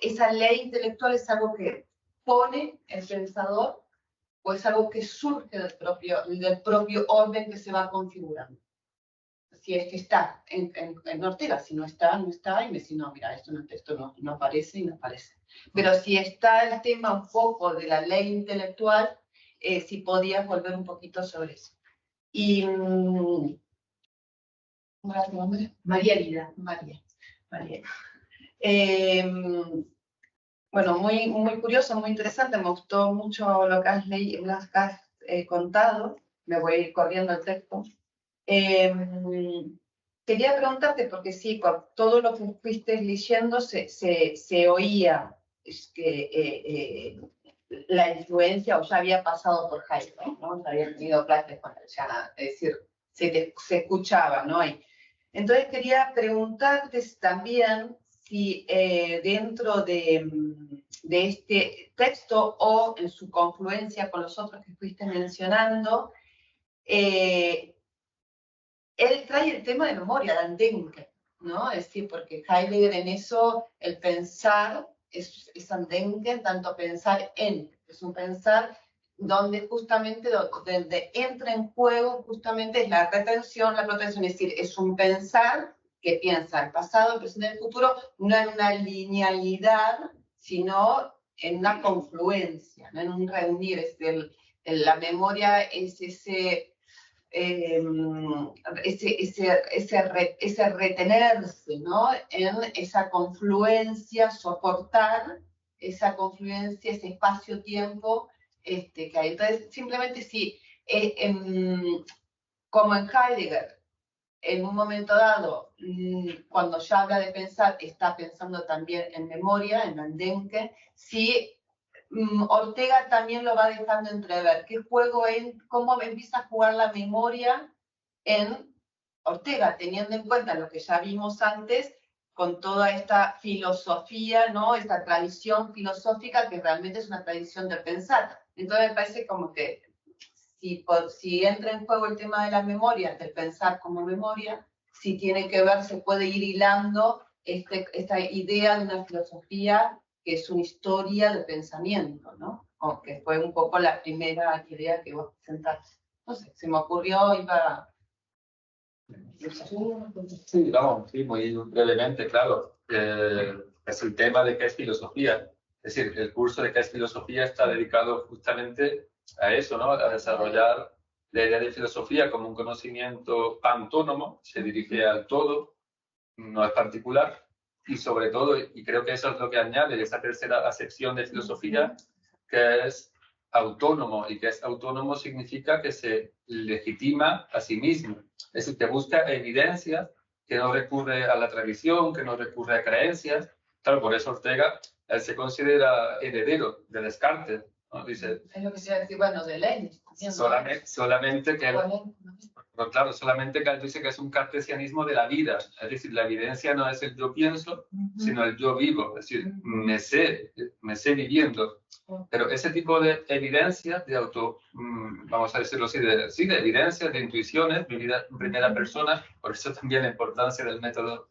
esa ley intelectual es algo que pone el pensador o es algo que surge del propio orden que se va configurando. Si es que está en Ortega, si no está, no está, y me dice, no, mira, esto en el texto no aparece y no aparece. Pero si está el tema un poco de la ley intelectual, si podías volver un poquito sobre eso. Y ¿Cómo era tu nombre? María Lida. María. Bueno, muy curioso, muy interesante. Me gustó mucho lo que has leído, lo que has contado. Me voy a ir corriendo el texto. Quería preguntarte, porque sí, con todo lo que fuiste leyendo se oía que la influencia, o ya había pasado por Heidegger, ¿no? Ya había tenido clases con él, ya, es decir, se escuchaba, ¿no? Entonces quería preguntarte también si dentro de este texto o en su confluencia con los otros que fuiste mencionando, él trae el tema de memoria, del Denken, ¿no? Es decir, porque Heidegger en eso, el pensar es un Denken, tanto pensar en, es un pensar donde justamente donde entra en juego justamente es la retención, la protección, es decir, es un pensar que piensa el pasado, el presente y el futuro, no en una linealidad, sino en una confluencia, ¿no? En un reunir, es decir, la memoria es ese retenerse, ¿no? En esa confluencia, soportar esa confluencia, ese espacio-tiempo que hay. Entonces, simplemente si, como en Heidegger, en un momento dado, cuando ya habla de pensar, está pensando también en memoria, en el Denken, si Ortega también lo va dejando entrever. ¿Qué juego cómo empieza a jugar la memoria en Ortega, teniendo en cuenta lo que ya vimos antes, con toda esta filosofía, ¿no? Esta tradición filosófica que realmente es una tradición de pensar? Entonces me parece como que si entra en juego el tema de la memoria, del pensar como memoria, si tiene que ver, se puede ir hilando esta idea de una filosofía que es una historia de pensamiento, ¿no? Que fue un poco la primera idea que vos presentaste. No sé, se me ocurrió, iba... Sí, vamos, sí, muy brevemente, claro. Es el tema de qué es filosofía. Es decir, el curso de qué es filosofía está dedicado justamente a eso, ¿no? A desarrollar la idea de filosofía como un conocimiento autónomo, se dirige al todo, no es particular, y sobre todo, y creo que eso es lo que añade esa tercera acepción de filosofía, que es autónomo, y que es autónomo significa que se legitima a sí mismo, es decir, que busca evidencias, que no recurre a la tradición, que no recurre a creencias. Claro, por eso Ortega, él se considera heredero de Descartes, ¿no? Dice, es lo que se iba a decir, bueno, de Lenin. Solamente que él, pero claro, solamente que él dice que es un cartesianismo de la vida, es decir, la evidencia no es el yo pienso, sino el yo vivo, es decir, me sé viviendo. Pero ese tipo de evidencias de vamos a decirlo así, de evidencias, de intuiciones, vividas en primera persona, por eso también la importancia del método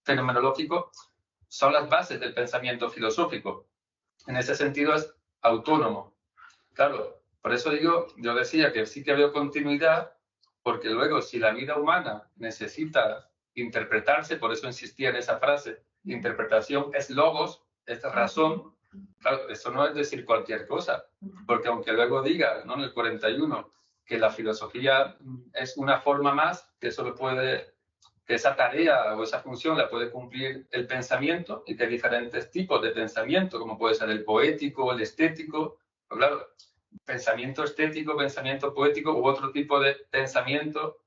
fenomenológico, son las bases del pensamiento filosófico. En ese sentido es autónomo. Claro, por eso yo decía que sí que veo continuidad, porque luego si la vida humana necesita interpretarse, por eso insistía en esa frase, interpretación es logos, es razón, claro, eso no es decir cualquier cosa, porque aunque luego diga, ¿no?, en el 41, que la filosofía es una forma más, que que esa tarea o esa función la puede cumplir el pensamiento, y que hay diferentes tipos de pensamiento, como puede ser el poético, el estético, pero claro, pensamiento estético, pensamiento poético u otro tipo de pensamiento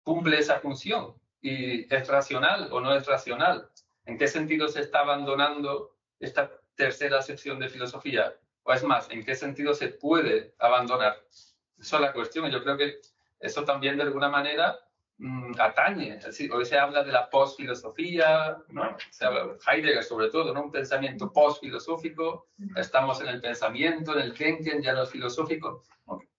cumple esa función y es racional o no es racional. ¿En qué sentido se está abandonando esta tercera sección de filosofía? O es más, ¿en qué sentido se puede abandonar? Esa es la cuestión. Yo creo que eso también de alguna manera atañe. Es decir, hoy se habla de la posfilosofía, ¿no? Se habla Heidegger sobre todo, ¿no? Un pensamiento posfilosófico. Estamos en el pensamiento, en el Denken, ya no es filosófico.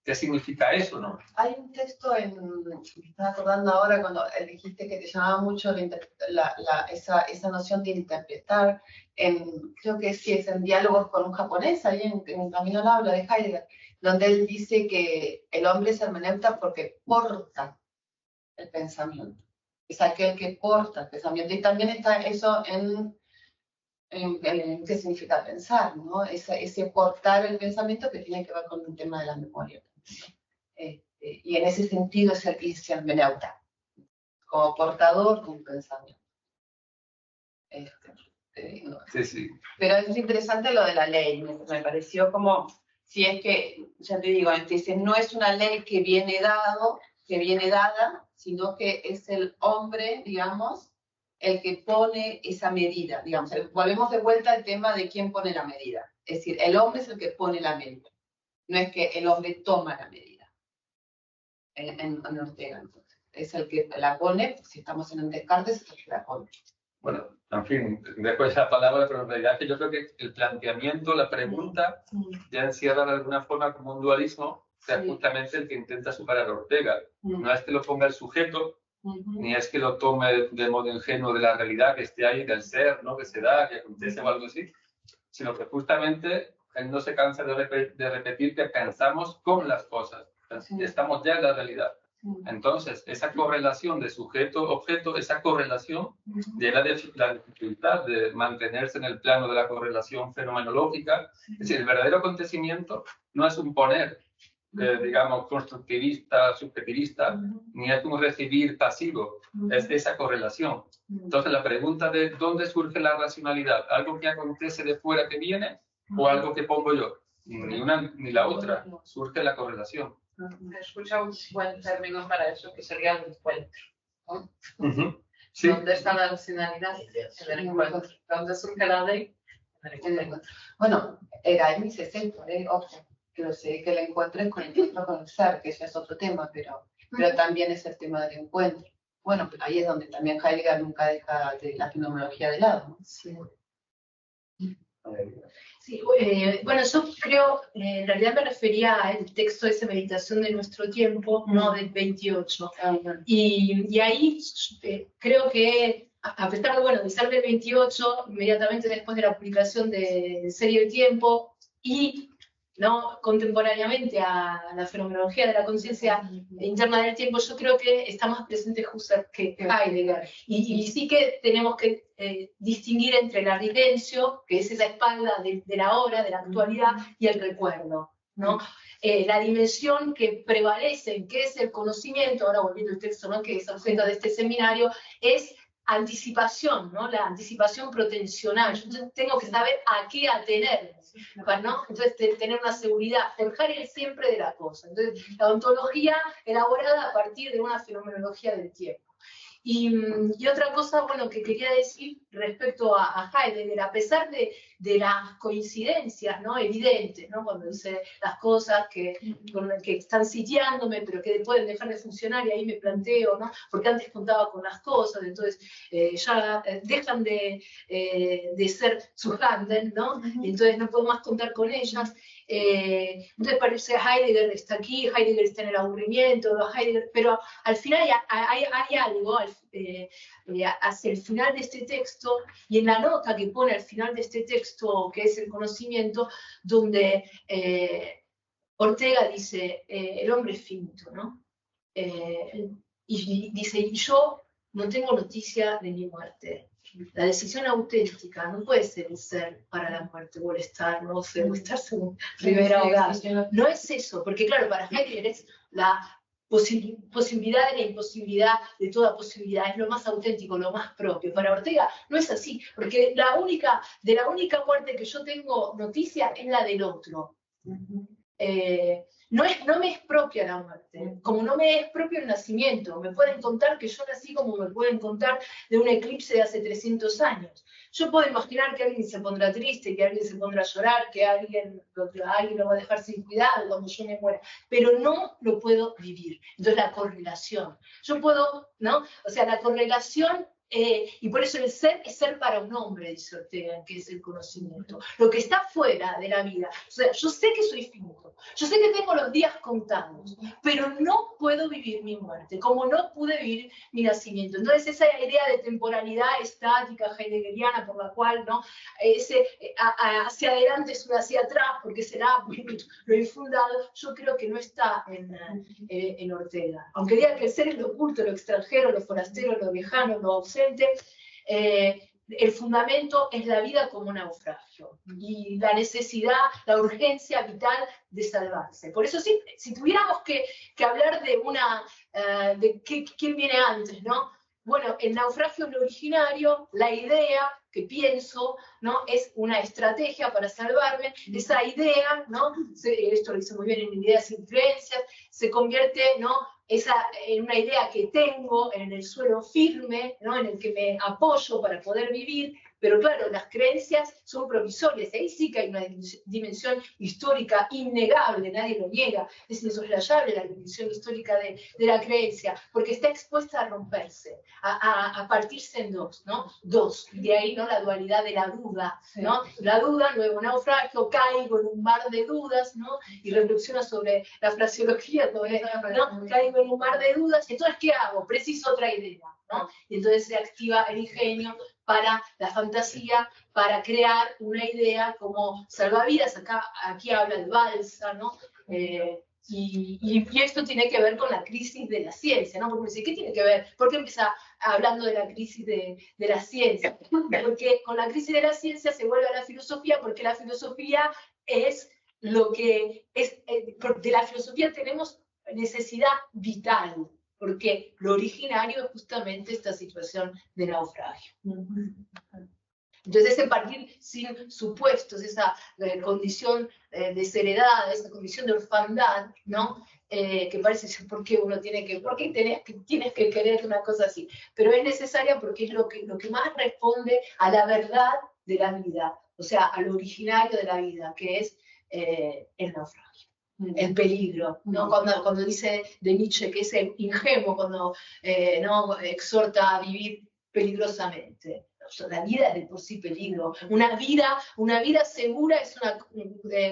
¿Qué significa eso, no? Hay un texto me estaba acordando ahora cuando dijiste que te llamaba mucho esa noción de interpretar, creo que sí es en Diálogos con un japonés, ahí en Camino al Habla de Heidegger, donde él dice que el hombre es hermeneuta porque porta el pensamiento. Es aquel que porta el pensamiento. Y también está eso en qué significa pensar, ¿no? Ese portar el pensamiento que tiene que ver con el tema de la memoria. Y en ese sentido es el hermeneuta. como portador de un pensamiento. Sí, sí. Pero es interesante lo de la ley, me pareció como, si es que, ya te digo, entonces no es una ley que viene dada, sino que es el hombre, digamos, el que pone esa medida, digamos. Volvemos de vuelta al tema de quién pone la medida. Es decir, el hombre es el que pone la medida, no es que el hombre toma la medida. En Ortega, entonces. Es el que la pone, si estamos en un Descartes, es el que la pone. Bueno, en fin, dejo esa palabra, pero en realidad que yo creo que el planteamiento, la pregunta, ya encierra de alguna forma como un dualismo, o sea, justamente el que intenta superar Ortega. No es que lo ponga el sujeto, ni es que lo tome de modo ingenuo de la realidad que esté ahí, del ser, ¿no? Que se da, que acontece o algo así, sino que justamente él no se cansa de repetir que pensamos con las cosas, estamos ya en la realidad. Entonces, esa correlación de sujeto-objeto, esa correlación de la dificultad de mantenerse en el plano de la correlación fenomenológica. Es decir, el verdadero acontecimiento no es un poner, digamos, constructivista, subjetivista, ni es un recibir pasivo, es esa correlación. Entonces, la pregunta de ¿dónde surge la racionalidad? ¿Algo que acontece de fuera que viene o algo que pongo yo? Ni una ni la otra, surge la correlación. He escuchado un buen término para eso, que sería el encuentro, ¿no? Sí. ¿Dónde está la racionalidad? En el encuentro. ¿Dónde surge la ley? En el encuentro. Bueno, Gaimis es esto, ojo, que lo sé, que el encuentro es con el ser, que eso es otro tema, pero también es el tema del encuentro. Bueno, pero ahí es donde también Heidegger nunca deja de la fenomenología de lado, ¿no? Sí. Sí, bueno, yo creo, en realidad me refería al texto de esa meditación de nuestro tiempo, no del 28. Y ahí creo que, a pesar de, bueno, de ser del 28, inmediatamente después de la publicación de Serie del Tiempo, y ¿no? Contemporáneamente a la fenomenología de la conciencia interna del tiempo, yo creo que está más presente Husserl que Heidegger. Y sí que tenemos que distinguir entre la ridencio, que es esa espalda de la hora, de la actualidad, y el recuerdo, ¿no? La dimensión que prevalece, que es el conocimiento, ahora volviendo al texto, ¿no? Que es objeto de este seminario, es anticipación, ¿no? La anticipación protensional. Yo tengo que saber a qué atenerme, ¿no? Entonces, tener una seguridad, forjar el siempre de la cosa. Entonces, la ontología elaborada a partir de una fenomenología del tiempo. Y otra cosa, bueno, que quería decir respecto a Heidegger, a pesar de las coincidencias, ¿no? Evidentes, ¿no? Cuando dice las cosas que están sitiándome, pero que pueden dejar de funcionar, y ahí me planteo, ¿no? Porque antes contaba con las cosas, entonces ya dejan de ser Zuhanden, ¿no? Y entonces no puedo más contar con ellas. Entonces parece que Heidegger está aquí, Heidegger está en el aburrimiento, Heidegger, pero al final hay algo hacia el final de este texto, y en la nota que pone al final de este texto, que es el conocimiento, donde Ortega dice, el hombre es finito, ¿no? Y dice, y yo no tengo noticia de mi muerte. La decisión auténtica no puede ser el ser para la muerte, o el estar, no sé, o estar según Rivera o Gas. No es eso, porque claro, para Heidegger es la posibilidad de la imposibilidad de toda posibilidad, es lo más auténtico, lo más propio. Para Ortega no es así, porque de la única muerte que yo tengo noticia es la del otro. No me es propia la muerte, como no me es propio el nacimiento. Me pueden contar que yo nací como me pueden contar de un eclipse de hace 300 años. Yo puedo imaginar que alguien se pondrá triste, que alguien se pondrá a llorar, que alguien lo va a dejar sin cuidado cuando yo me muera, pero no lo puedo vivir. Entonces la correlación. Yo puedo, ¿no? O sea, la correlación. Y por eso el ser es ser para un hombre, dice Ortega, que es el conocimiento. Lo que está fuera de la vida. O sea, yo sé que soy finito, yo sé que tengo los días contados, pero no puedo vivir mi muerte, como no pude vivir mi nacimiento. Entonces esa idea de temporalidad estática heideggeriana, por la cual, ¿no? Hacia adelante es un hacia atrás, porque será lo infundado, yo creo que no está en Ortega. Aunque diga que el ser es lo oculto, lo extranjero, lo forastero, lo lejano, lo ausente, el fundamento es la vida como un naufragio y la necesidad, la urgencia vital de salvarse. Por eso, si tuviéramos que hablar de quién viene antes, ¿no? Bueno, el naufragio es lo originario, la idea que pienso, ¿no? Es una estrategia para salvarme. Esa idea, ¿no? Esto lo hice muy bien en Ideas e Influencias, se convierte, ¿no? En una idea que tengo en el suelo firme, ¿no? En el que me apoyo para poder vivir. Pero claro, las creencias son provisorias, ahí sí que hay una dimensión histórica innegable, nadie lo niega, es insoslayable la dimensión histórica de la creencia, porque está expuesta a romperse, a partirse en dos, ¿no? Dos, y de ahí, ¿no? La dualidad de la duda, ¿no? La duda, luego naufragio, caigo en un mar de dudas, ¿no? Y reflexiono sobre la fraseología, ¿no? Caigo en un mar de dudas, entonces, ¿qué hago? Preciso otra idea, ¿no? Y entonces se activa el ingenio para la fantasía, para crear una idea como salvavidas. Aquí habla el balsa, ¿no? Y esto tiene que ver con la crisis de la ciencia, ¿no? Porque me dice, ¿qué tiene que ver? ¿Por qué empieza hablando de la crisis de la ciencia? Porque con la crisis de la ciencia se vuelve a la filosofía, porque la filosofía es lo que es, de la filosofía tenemos necesidad vital, porque lo originario es justamente esta situación de naufragio. Entonces, ese partir sin supuestos, esa condición de seriedad, esa condición de orfandad, ¿no? Que parece, ¿por qué uno tiene que, por qué tienes que querer una cosa así? Pero es necesaria porque es lo que más responde a la verdad de la vida, o sea, a lo originario de la vida, que es el naufragio. El peligro, ¿no? Cuando dice de Nietzsche que es ingenuo, cuando ¿no? exhorta a vivir peligrosamente. O sea, la vida es de por sí peligro. Una vida segura es una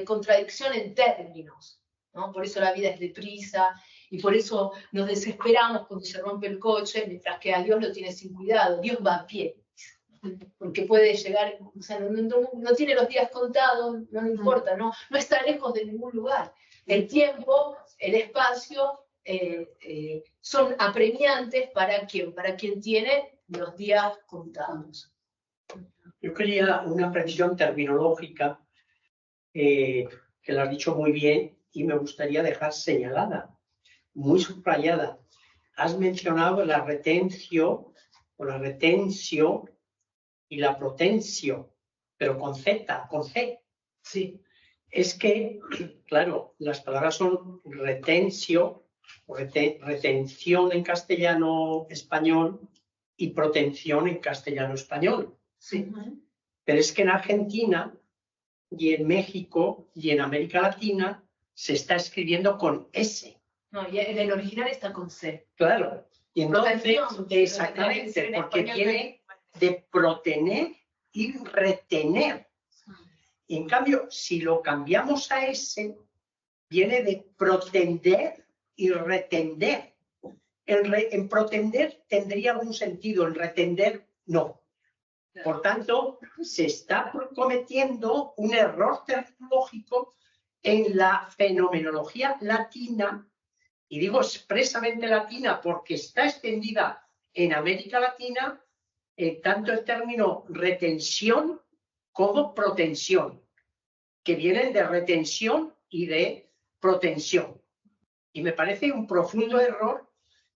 contradicción en términos, ¿no? Por eso la vida es deprisa y por eso nos desesperamos cuando se rompe el coche, mientras que a Dios lo tiene sin cuidado. Dios va a pie. Porque puede llegar, o sea, no tiene los días contados, no le importa, no está lejos de ningún lugar. El tiempo, el espacio son apremiantes para quien tiene los días contados. Yo quería una precisión terminológica que la has dicho muy bien y me gustaría dejar señalada, muy subrayada. Has mencionado la retencio o la retensio y la protensio, pero con Z, con C. Sí. Es que, claro, las palabras son retensio, retención en castellano-español y protención en castellano-español. Sí. Pero es que en Argentina y en México y en América Latina se está escribiendo con S. No, y en el original está con C. Claro. Y entonces, exactamente, porque viene de protener y retener. Y en cambio, si lo cambiamos a S, viene de protender y retender. En protender tendría algún sentido, en retender no. Por tanto, se está cometiendo un error terminológico en la fenomenología latina, y digo expresamente latina porque está extendida en América Latina, tanto el término retención como protensión, que vienen de retención y de protensión. Y me parece un profundo error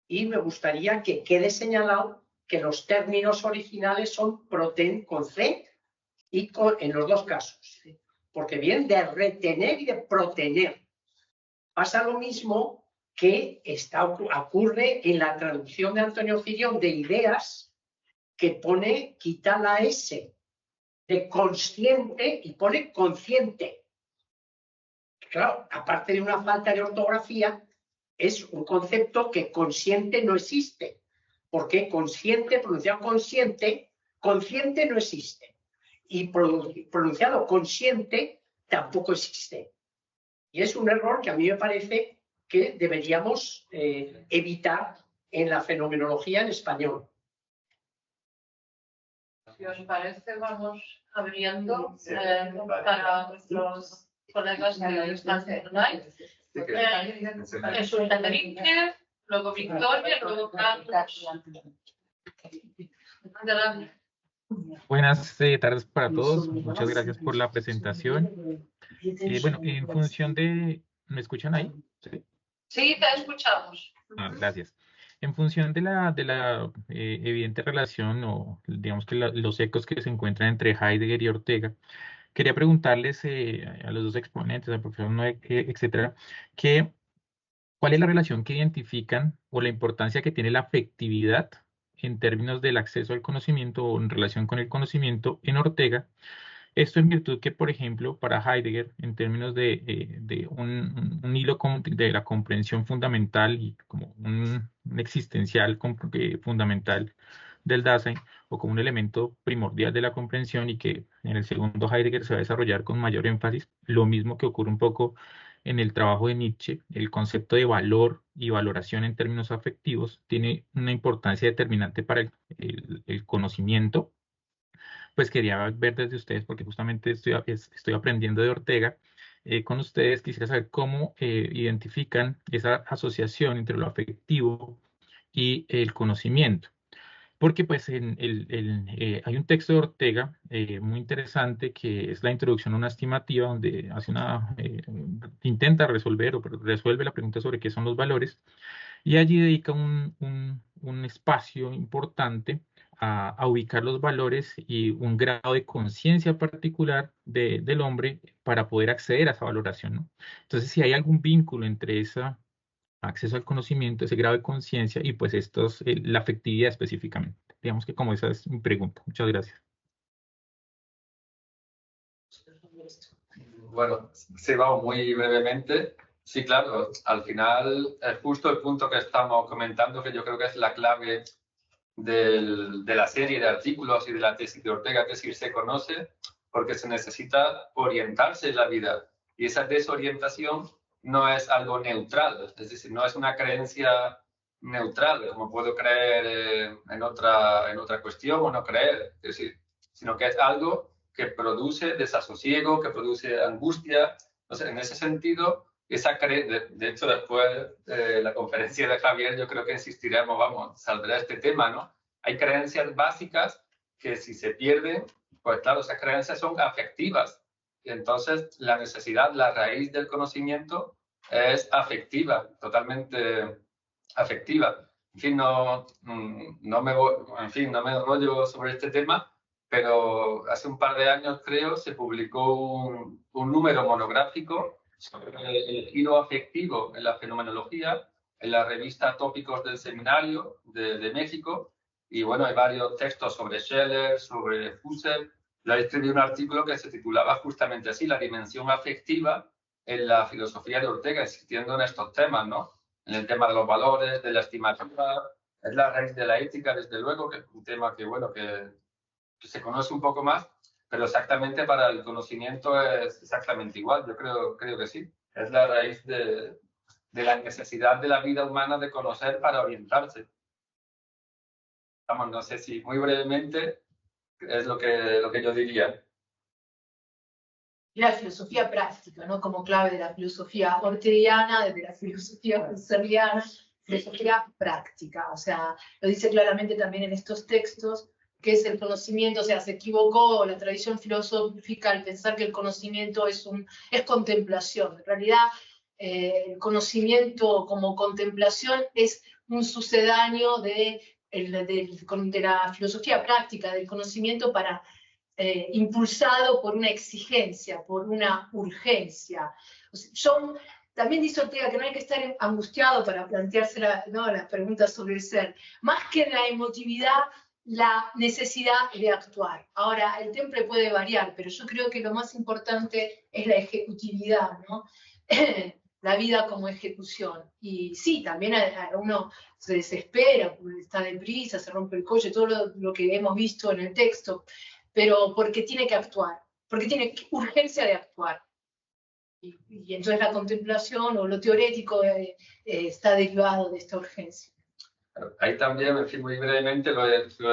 y me gustaría que quede señalado que los términos originales son proten con C y en los dos casos, porque vienen de retener y de protener. Pasa lo mismo que ocurre en la traducción de Antonio Cirión de Ideas, que quita la S de consciente y pone consciente. Claro, aparte de una falta de ortografía, es un concepto que consciente no existe, porque consciente, pronunciado consciente no existe, y pronunciado consciente tampoco existe. Y es un error que a mí me parece que deberíamos evitar en la fenomenología en español. Si os parece, vamos abriendo para nuestros colegas que están online. Jesús Enrique, luego Victoria, luego Carlos. Adelante. Buenas tardes para todos. Muchas gracias por la presentación. Bueno, en función de... ¿Me escuchan ahí? Sí, te escuchamos. Gracias. En función de la evidente relación o digamos que los ecos que se encuentran entre Heidegger y Ortega, quería preguntarles a los dos exponentes, al profesor Noé, etcétera, ¿cuál es la relación que identifican o la importancia que tiene la afectividad en términos del acceso al conocimiento o en relación con el conocimiento en Ortega? Esto en virtud que, por ejemplo, para Heidegger, en términos de un hilo de la comprensión fundamental y como un existencial fundamental del Dasein, o como un elemento primordial de la comprensión, y que en el segundo Heidegger se va a desarrollar con mayor énfasis, lo mismo que ocurre un poco en el trabajo de Nietzsche, el concepto de valor y valoración en términos afectivos tiene una importancia determinante para el conocimiento. Pues quería ver desde ustedes, porque justamente estoy aprendiendo de Ortega. Con ustedes quisiera saber cómo identifican esa asociación entre lo afectivo y el conocimiento. Porque pues hay un texto de Ortega muy interesante que es la introducción a una estimativa donde intenta resolver o resuelve la pregunta sobre qué son los valores, y allí dedica un espacio importante a ubicar los valores y un grado de conciencia particular del hombre para poder acceder a esa valoración, ¿no? Entonces, si hay algún vínculo entre ese acceso al conocimiento, ese grado de conciencia y pues la afectividad específicamente. Digamos que como esa es mi pregunta. Muchas gracias. Bueno, sí, vamos muy brevemente. Sí, claro, al final es justo el punto que estamos comentando, que yo creo que es la clave de la serie de artículos y de la tesis de Ortega, que es decir, se conoce porque se necesita orientarse en la vida. Y esa desorientación no es algo neutral, es decir, no es una creencia neutral, como puedo creer en otra cuestión o no creer, es decir, sino que es algo que produce desasosiego, que produce angustia. Entonces, en ese sentido, de hecho, después de la conferencia de Javier, yo creo que insistiremos, saldrá este tema, ¿no? Hay creencias básicas que si se pierden, pues claro, esas creencias son afectivas. Y entonces, la necesidad, la raíz del conocimiento es afectiva, totalmente afectiva. En fin, no me enrollo sobre este tema, pero hace un par de años, creo, se publicó un número monográfico sobre el giro afectivo en la fenomenología en la revista Tópicos del Seminario de México. Y bueno, hay varios textos sobre Scheller, sobre Husserl. Yo escribí un artículo que se titulaba justamente así, La dimensión afectiva en la filosofía de Ortega, existiendo en estos temas, ¿no? En el tema de los valores, de la estimativa, es la raíz de la ética, desde luego, que es un tema que, bueno, que se conoce un poco más, pero exactamente para el conocimiento es exactamente igual. Yo creo que sí. Es la raíz de la necesidad de la vida humana de conocer para orientarse. Vamos, no sé si muy brevemente es lo que yo diría. La filosofía práctica, ¿no? Como clave de la filosofía orteguiana, de la filosofía husserliana, filosofía práctica. O sea, lo dice claramente también en estos textos, que es el conocimiento. O sea, se equivocó la tradición filosófica al pensar que el conocimiento es contemplación. En realidad, el conocimiento como contemplación es un sucedáneo de la filosofía práctica, del conocimiento impulsado por una exigencia, por una urgencia. O sea, también dice Ortega que no hay que estar angustiado para plantearse las preguntas sobre el ser. Más que la emotividad, la necesidad de actuar. Ahora, el temple puede variar, pero yo creo que lo más importante es la ejecutividad, ¿no? La vida como ejecución. Y sí, también uno se desespera, está deprisa, se rompe el cuello, todo lo que hemos visto en el texto, pero porque tiene que actuar, porque tiene urgencia de actuar. Y entonces la contemplación o lo teórico está derivado de esta urgencia. Ahí también, en fin, muy brevemente, lo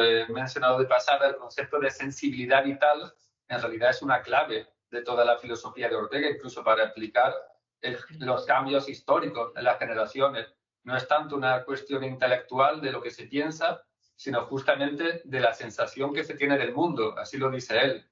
he mencionado de pasada, el concepto de sensibilidad vital en realidad es una clave de toda la filosofía de Ortega, incluso para explicar los cambios históricos en las generaciones. No es tanto una cuestión intelectual de lo que se piensa, sino justamente de la sensación que se tiene del mundo, así lo dice él.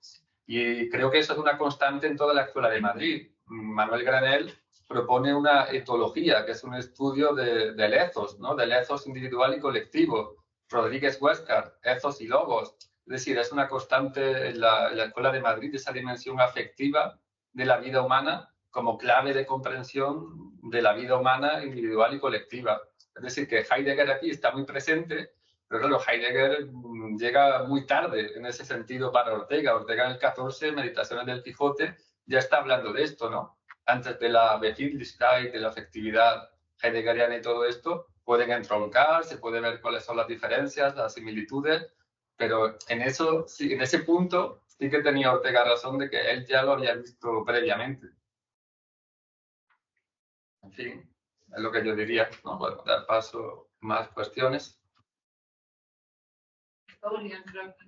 Y creo que eso es una constante en toda la Escuela de Madrid. Manuel Granell propone una etología, que es un estudio del ethos, ¿no? Del ethos individual y colectivo. Rodríguez Huéscar, ethos y logos. Es decir, es una constante en la Escuela de Madrid esa dimensión afectiva de la vida humana como clave de comprensión de la vida humana individual y colectiva. Es decir, que Heidegger aquí está muy presente, pero claro, Heidegger llega muy tarde en ese sentido para Ortega. Ortega en el 14, Meditaciones del Quijote, ya está hablando de esto, ¿no? Antes de la Befindlichkeit, de la afectividad heideggeriana y todo esto, pueden entroncar, se puede ver cuáles son las diferencias, las similitudes, pero en eso, sí, en ese punto sí que tenía Ortega razón de que él ya lo había visto previamente. En fin, es lo que yo diría, ¿no? Podemos dar paso a más cuestiones. Victoria, creo que.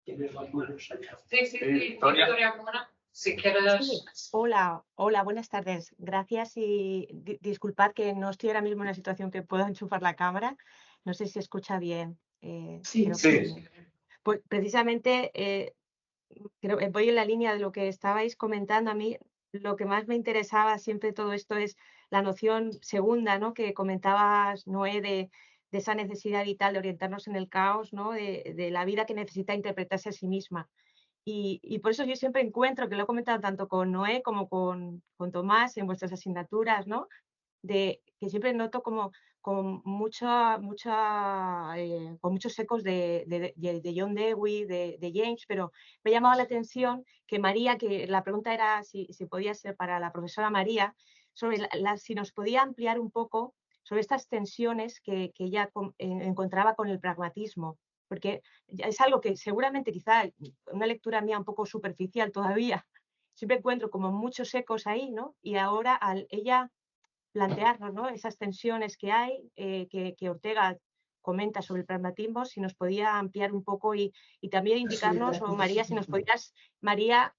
Tienes las manos allá. Sí, Victoria. Victoria, ¿cómo no? Si quieres. Sí, hola, buenas tardes. Gracias y disculpad que no estoy ahora mismo en una situación que pueda enchufar la cámara. No sé si se escucha bien. Sí, creo sí. que- Pues precisamente voy en la línea de lo que estabais comentando. A mí lo que más me interesaba siempre de todo esto es la noción segunda, ¿no? Que comentabas, Noé, de esa necesidad vital de orientarnos en el caos, ¿no? De la vida que necesita interpretarse a sí misma. Y por eso yo siempre encuentro, que lo he comentado tanto con Noé como con Tomás en vuestras asignaturas, ¿no? Que siempre noto como con con muchos ecos de John Dewey, de James, pero me ha llamado la atención que María, que la pregunta era si podía ser para la profesora María, sobre si nos podía ampliar un poco sobre estas tensiones que ella encontraba con el pragmatismo, porque es algo que seguramente quizá una lectura mía un poco superficial todavía, siempre encuentro como muchos ecos ahí, ¿no? Y ahora al ella plantearnos, ¿no? Esas tensiones que hay, que Ortega comenta sobre el pragmatismo, si nos podía ampliar un poco y también indicarnos, o María, si nos podías, María,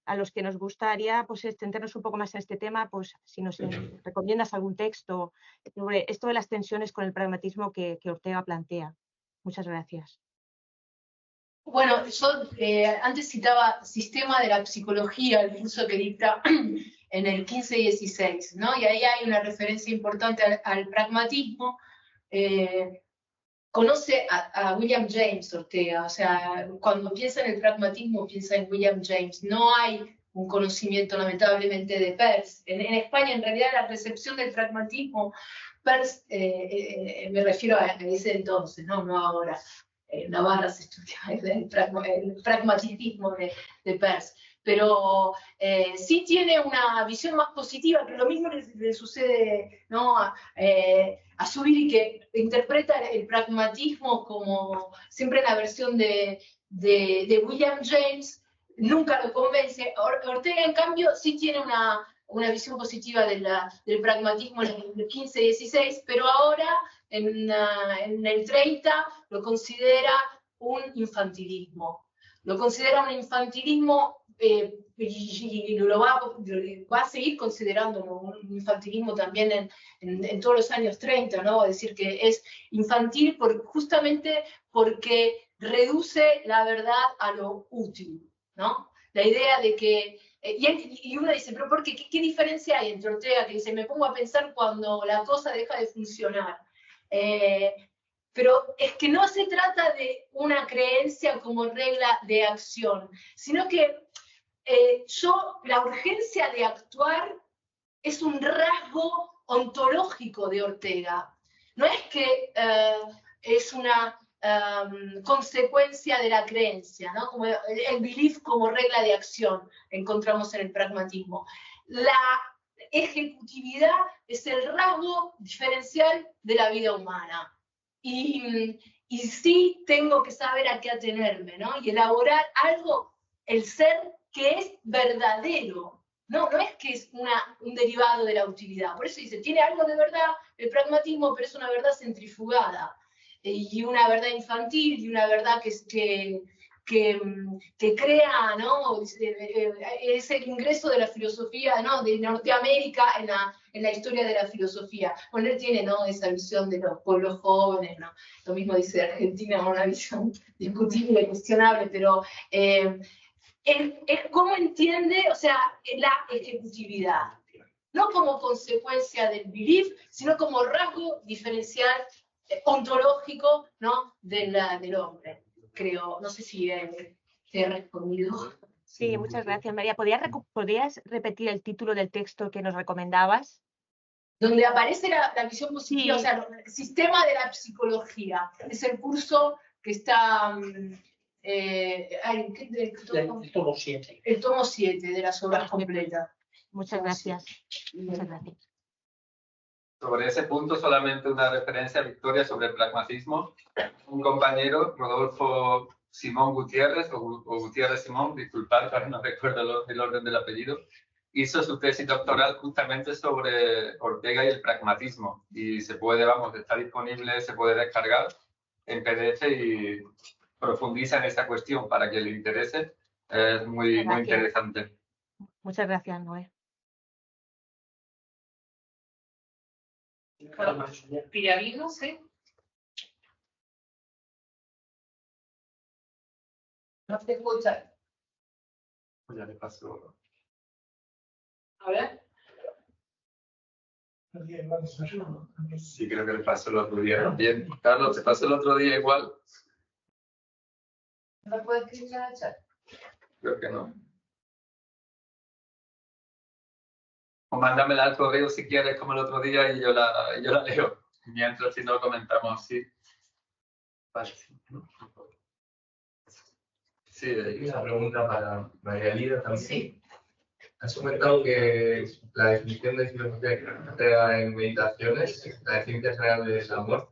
a los que nos gustaría pues extendernos un poco más en este tema, pues si nos recomiendas algún texto sobre esto de las tensiones con el pragmatismo que Ortega plantea. Muchas gracias. Bueno, yo antes citaba Sistema de la Psicología, el curso que dicta en el 15 y 16, ¿no? Y ahí hay una referencia importante al pragmatismo. Conoce a William James Ortega, o sea, cuando piensa en el pragmatismo piensa en William James. No hay un conocimiento, lamentablemente, de Peirce. En España, en realidad, la recepción del pragmatismo, Peirce, me refiero a ese entonces, no ahora. Navarra se estudia el pragmatismo de Peirce, pero sí tiene una visión más positiva, que lo mismo le sucede, ¿no? A Zubiri, que interpreta el pragmatismo como siempre la versión de William James, nunca lo convence. Ortega, en cambio, sí tiene una visión positiva del pragmatismo en el 15-16, pero ahora en el 30 lo considera un infantilismo. Lo considera un infantilismo y lo va a seguir considerando un infantilismo también en todos los años 30, ¿no? Es decir, que es infantil justamente porque reduce la verdad a lo útil, ¿no? La idea de que y uno dice, pero ¿por qué? ¿Qué diferencia hay entre Ortega, que dice, me pongo a pensar cuando la cosa deja de funcionar? Pero es que no se trata de una creencia como regla de acción, sino que la urgencia de actuar es un rasgo ontológico de Ortega. No es que es una consecuencia de la creencia, ¿no? Como el belief como regla de acción encontramos en el pragmatismo. La ejecutividad es el rasgo diferencial de la vida humana. Y sí tengo que saber a qué atenerme, ¿no? Y elaborar algo, el ser que es verdadero. No es que es un derivado de la utilidad. Por eso dice, tiene algo de verdad el pragmatismo, pero es una verdad centrifugada. Y una verdad infantil, y una verdad que crea, ¿no? Es el ingreso de la filosofía, ¿no? De Norteamérica en la historia de la filosofía. Bueno, él tiene, ¿no? Esa visión de los pueblos jóvenes, ¿no? Lo mismo dice de Argentina, una visión discutible, cuestionable, pero es cómo entiende, o sea, la ejecutividad. no como consecuencia del belief, sino como rasgo diferencial ontológico, ¿no? del hombre. Creo, no sé si te he respondido. Sí, muchas gracias, María. ¿Podrías repetir el título del texto que nos recomendabas? Donde aparece la visión positiva, Sí. o sea, el sistema de la psicología. Es el curso que está... El tomo 7. El tomo 7 de las obras completas. Muchas gracias. Muchas gracias. Sobre ese punto, solamente una referencia a Victoria sobre el pragmatismo. Un compañero, Rodolfo Simón Gutiérrez, o Gutiérrez Simón, disculpad, no recuerdo el orden del apellido, hizo su tesis doctoral justamente sobre Ortega y el pragmatismo. Y se puede, vamos, está disponible, se puede descargar en PDF y profundiza en esta cuestión para que le interese. Es muy interesante. Muchas gracias, Noé. Pillarino, sí. No te escucha. Pues ya le paso. A ver. Sí, creo que le pasó el otro día también. Carlos, ¿te pasó el otro día igual? ¿No puedes escribir en el chat? Creo que no. O mándamela al correo si quieres, como el otro día, y yo la leo. Mientras, si no, comentamos, sí. Vale. Sí, Una pregunta para María Lida también. Sí. Has comentado que la definición de filosofía en meditaciones, la de ciencias generales del amor,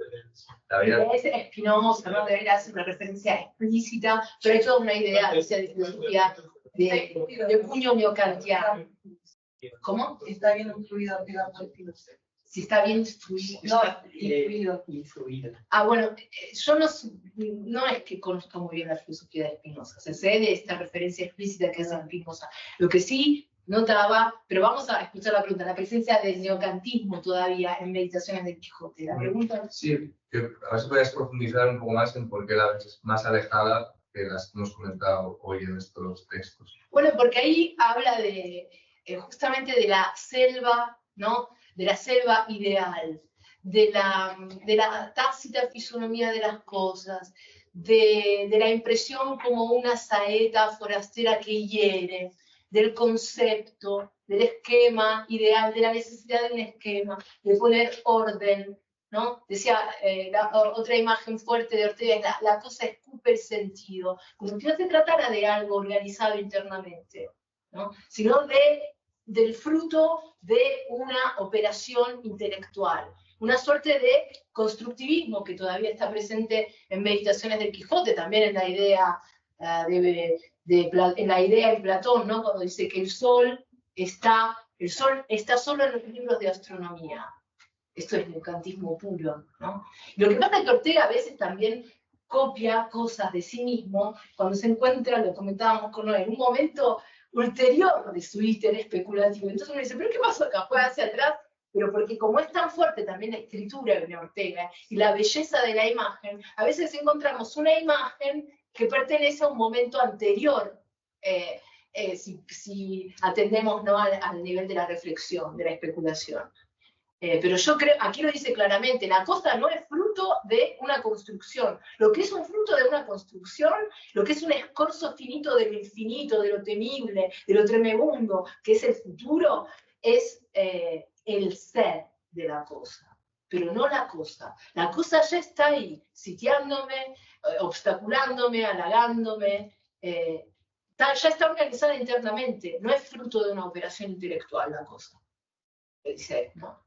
Es Spinoza, no debería ser una referencia explícita, pero es toda una idea de filosofía de puño neocantiano. ¿Cómo? Está bien influido, digamos, el filósofo. Si está bien influido. No, Influido. bueno, yo no es que conozca muy bien la filosofía de Spinoza, se sé de esta referencia explícita que hace Spinoza. Lo que sí notaba, pero vamos a escuchar la pregunta, la presencia del neocantismo todavía en Meditaciones del Quijote. La pregunta... Sí, que a ver si podrías profundizar un poco más en por qué la ves es más alejada que las que hemos comentado hoy en estos textos. Bueno, porque ahí habla de justamente de la selva, ¿no? De la selva ideal, de la tácita fisonomía de las cosas, de la impresión como una saeta forastera que hiere, del concepto, del esquema ideal, de la necesidad de un esquema, de poner orden, ¿no? Decía, otra imagen fuerte de Ortega es la cosa escupe el sentido, como si no se tratara de algo organizado internamente, ¿no? Sino del fruto de una operación intelectual, una suerte de constructivismo que todavía está presente en Meditaciones del Quijote, también en la idea en la idea de Platón, ¿no? Cuando dice que el sol está solo en los libros de astronomía. Esto es neocantismo puro, ¿no? Lo que pasa es que Ortega a veces también copia cosas de sí mismo cuando se encuentra, lo comentábamos con Noé, en un momento ulterior de su íter especulativo. Entonces uno dice, ¿pero qué pasó acá? ¿Fue hacia atrás? Pero porque como es tan fuerte también la escritura de Ortega y la belleza de la imagen, a veces encontramos una imagen que pertenece a un momento anterior, si atendemos, ¿no? al nivel de la reflexión, de la especulación. Pero yo creo, aquí lo dice claramente, la cosa no es fruto de una construcción. Lo que es un fruto de una construcción, lo que es un escorzo finito de lo infinito, de lo temible, de lo tremebundo, que es el futuro, es el ser de la cosa, pero no la cosa. La cosa ya está ahí, sitiándome, obstaculándome, halagándome, ya está organizada internamente, no es fruto de una operación intelectual la cosa. Dice, ¿no?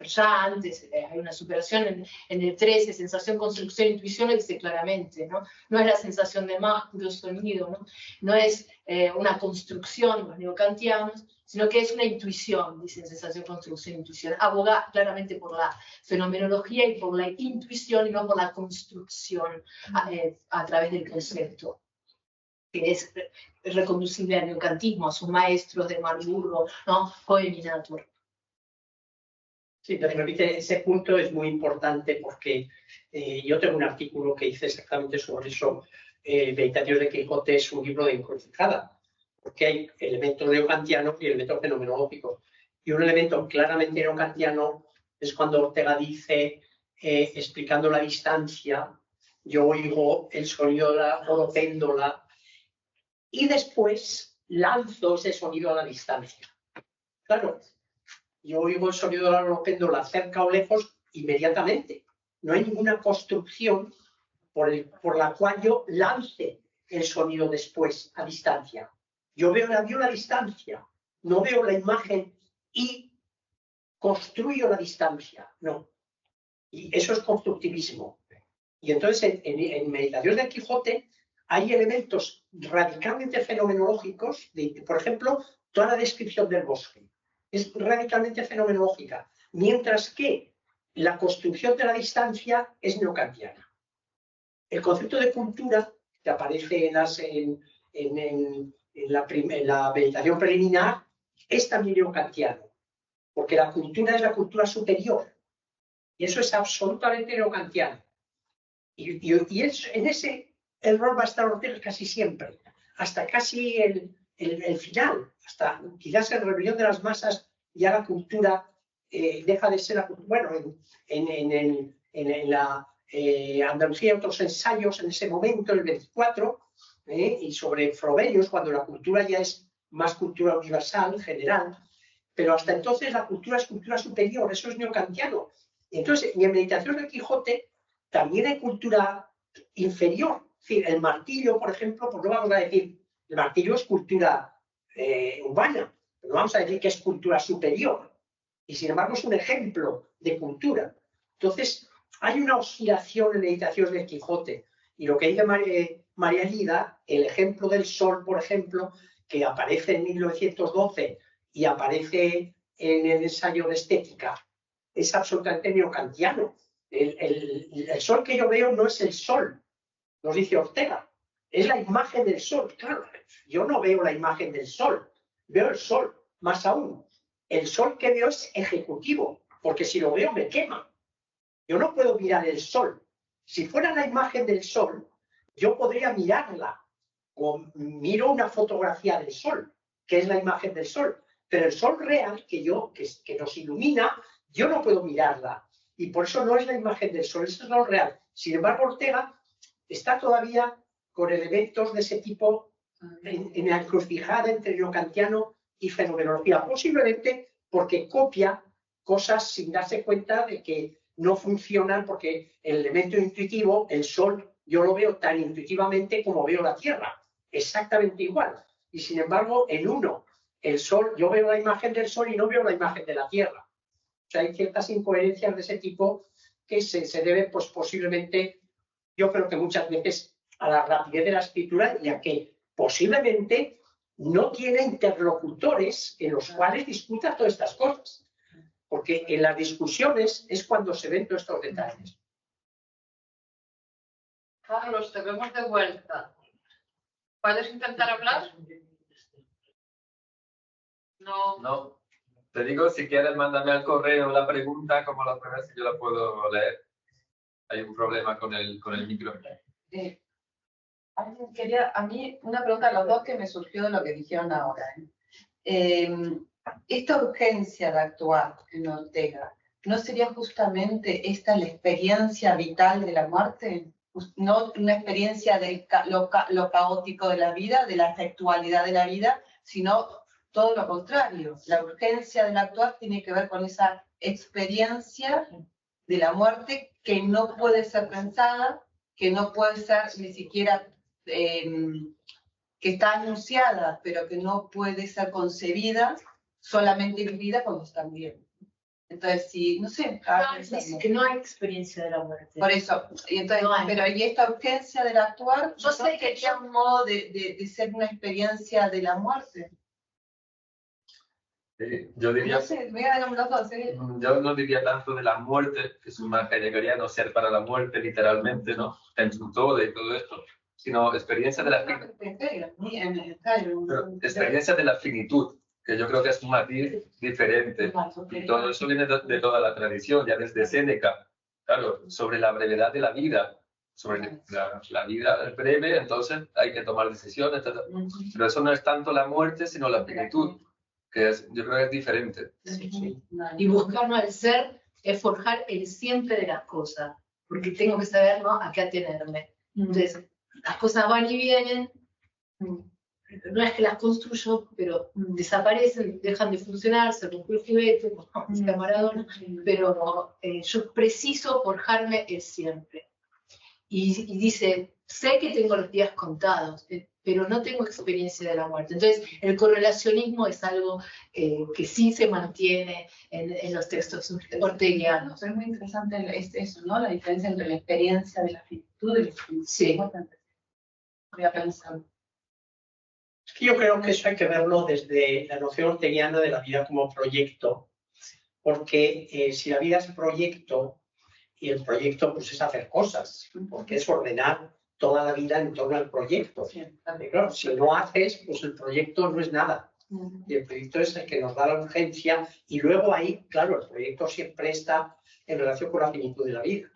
Ya antes hay una superación en el 13, sensación, construcción, intuición, lo dice claramente, ¿no? No es la sensación de más puro sonido, ¿no? No es una construcción, los neocantianos, sino que es una intuición, dicen sensación, construcción, intuición. Aboga claramente por la fenomenología y por la intuición y no por la construcción a través del concepto, que es reconducible al neocantismo, a sus maestros de Marburgo, ¿no? Coeminator. Sí, pero repite, ese punto es muy importante porque yo tengo un artículo que hice exactamente sobre eso. Meditaciones de Quijote es un libro de encrucijada, porque hay elementos neocantianos y elementos fenomenológicos. Y un elemento claramente neokantiano es cuando Ortega dice, explicando la distancia, yo oigo el sonido de la oropéndola y después lanzo ese sonido a la distancia. Claro, yo oigo el sonido de la oropéndola cerca o lejos inmediatamente. No hay ninguna construcción por la cual yo lance el sonido después a distancia. Yo veo la viola a distancia, no veo la imagen y construyo la distancia, no. Y eso es constructivismo. Y entonces en Meditaciones del Quijote hay elementos radicalmente fenomenológicos, por ejemplo, toda la descripción del bosque es radicalmente fenomenológica, mientras que la construcción de la distancia es neokantiana. El concepto de cultura que aparece en la meditación preliminar es también neokantiano, porque la cultura es la cultura superior, y eso es absolutamente neokantiano. Y en ese el rol va a estar Ortega casi siempre, hasta casi el final, hasta quizás en Rebelión de las Masas ya la cultura deja de ser la cultura. Bueno, en la Andalucía y otros ensayos en ese momento, el 24, y sobre Frobenius, cuando la cultura ya es más cultura universal, general, pero hasta entonces la cultura es cultura superior, eso es neokantiano. Y entonces, y en Meditación del Quijote también hay cultura inferior. Es decir, el martillo, por ejemplo, pues no vamos a decir, el martillo es cultura humana, pero no vamos a decir que es cultura superior. Y sin embargo es un ejemplo de cultura. Entonces, hay una oscilación en Meditaciones del Quijote. Y lo que dice María Lida, el ejemplo del sol, por ejemplo, que aparece en 1912 y aparece en el ensayo de estética, es absolutamente neokantiano. El sol que yo veo no es el sol, nos dice Ortega, es la imagen del sol. Claro, yo no veo la imagen del sol, veo el sol, más aún. El sol que veo es ejecutivo, porque si lo veo me quema. Yo no puedo mirar el sol. Si fuera la imagen del sol, yo podría mirarla, o miro una fotografía del sol, que es la imagen del sol. Pero el sol real, que nos ilumina, yo no puedo mirarla. Y por eso no es la imagen del sol, eso es lo real. Sin embargo, Ortega está todavía con elementos de ese tipo en la encrucijada entre neokantiano y fenomenología. Posiblemente porque copia cosas sin darse cuenta de que no funcionan, porque el elemento intuitivo, el sol, yo lo veo tan intuitivamente como veo la Tierra. Exactamente igual. Y sin embargo, en uno, el sol, yo veo la imagen del sol y no veo la imagen de la Tierra. O sea, hay ciertas incoherencias de ese tipo que se deben, pues posiblemente, yo creo que muchas veces, a la rapidez de la escritura y a que posiblemente no tiene interlocutores en los cuales discuta todas estas cosas. Porque en las discusiones es cuando se ven todos estos detalles. Carlos, te vemos de vuelta. ¿Puedes intentar hablar? No. No. Te digo, si quieres, mándame al correo la pregunta, como la otra vez, y yo la puedo leer. Hay un problema con el micro. Alguien quería, a mí, una pregunta a los dos que me surgió de lo que dijeron ahora. Esta urgencia de actuar en Ortega, ¿no sería justamente esta la experiencia vital de la muerte? No una experiencia de lo caótico de la vida, de la efectualidad de la vida, sino todo lo contrario. La urgencia del actuar tiene que ver con esa experiencia de la muerte que no puede ser pensada, que no puede ser ni siquiera, que está anunciada, pero que no puede ser concebida, solamente vivida cuando están bien. Entonces, si, no sé. Dice que no hay experiencia de la muerte. Por eso, y entonces, No hay. pero y esta urgencia del actuar, Yo sé que sería un modo de ser una experiencia de la muerte. Yo diría, No sé, díganme los dos, ¿eh? yo no diría tanto de la muerte, que es un más hegeliano, ser para la muerte, literalmente, ¿no? En su todo y todo esto, sino experiencia de la experiencia de la finitud, que yo creo que es un matiz diferente. Y todo eso viene de toda la tradición, ya desde Séneca, claro, sobre la brevedad de la vida, sobre la vida es breve, entonces hay que tomar decisiones, etc. Pero eso no es tanto la muerte, sino la finitud, que es, yo creo que es diferente. Sí. Y buscarnos el ser es forjar el siempre de las cosas, porque tengo que saber, ¿no?, a qué atenerme. Entonces, las cosas van y vienen, no es que las construyo, pero desaparecen, dejan de funcionar, se rompió el juguete, como decía Maradona, pero yo preciso forjarme el siempre. Y dice, sé que tengo los días contados, pero no tengo experiencia de la muerte. Entonces, el correlacionismo es algo que sí se mantiene en los textos orteguianos. Es muy interesante eso, ¿no? La diferencia entre la experiencia de la finitud y la experiencia. Sí. Voy a pensar. Es que yo creo que eso hay que verlo desde la noción orteguiana de la vida como proyecto, porque si la vida es proyecto, y el proyecto pues es hacer cosas, porque es ordenar toda la vida en torno al proyecto. Y claro, si no haces, pues el proyecto no es nada. Y el proyecto es el que nos da la urgencia, y luego ahí, claro, el proyecto siempre está en relación con la finitud de la vida.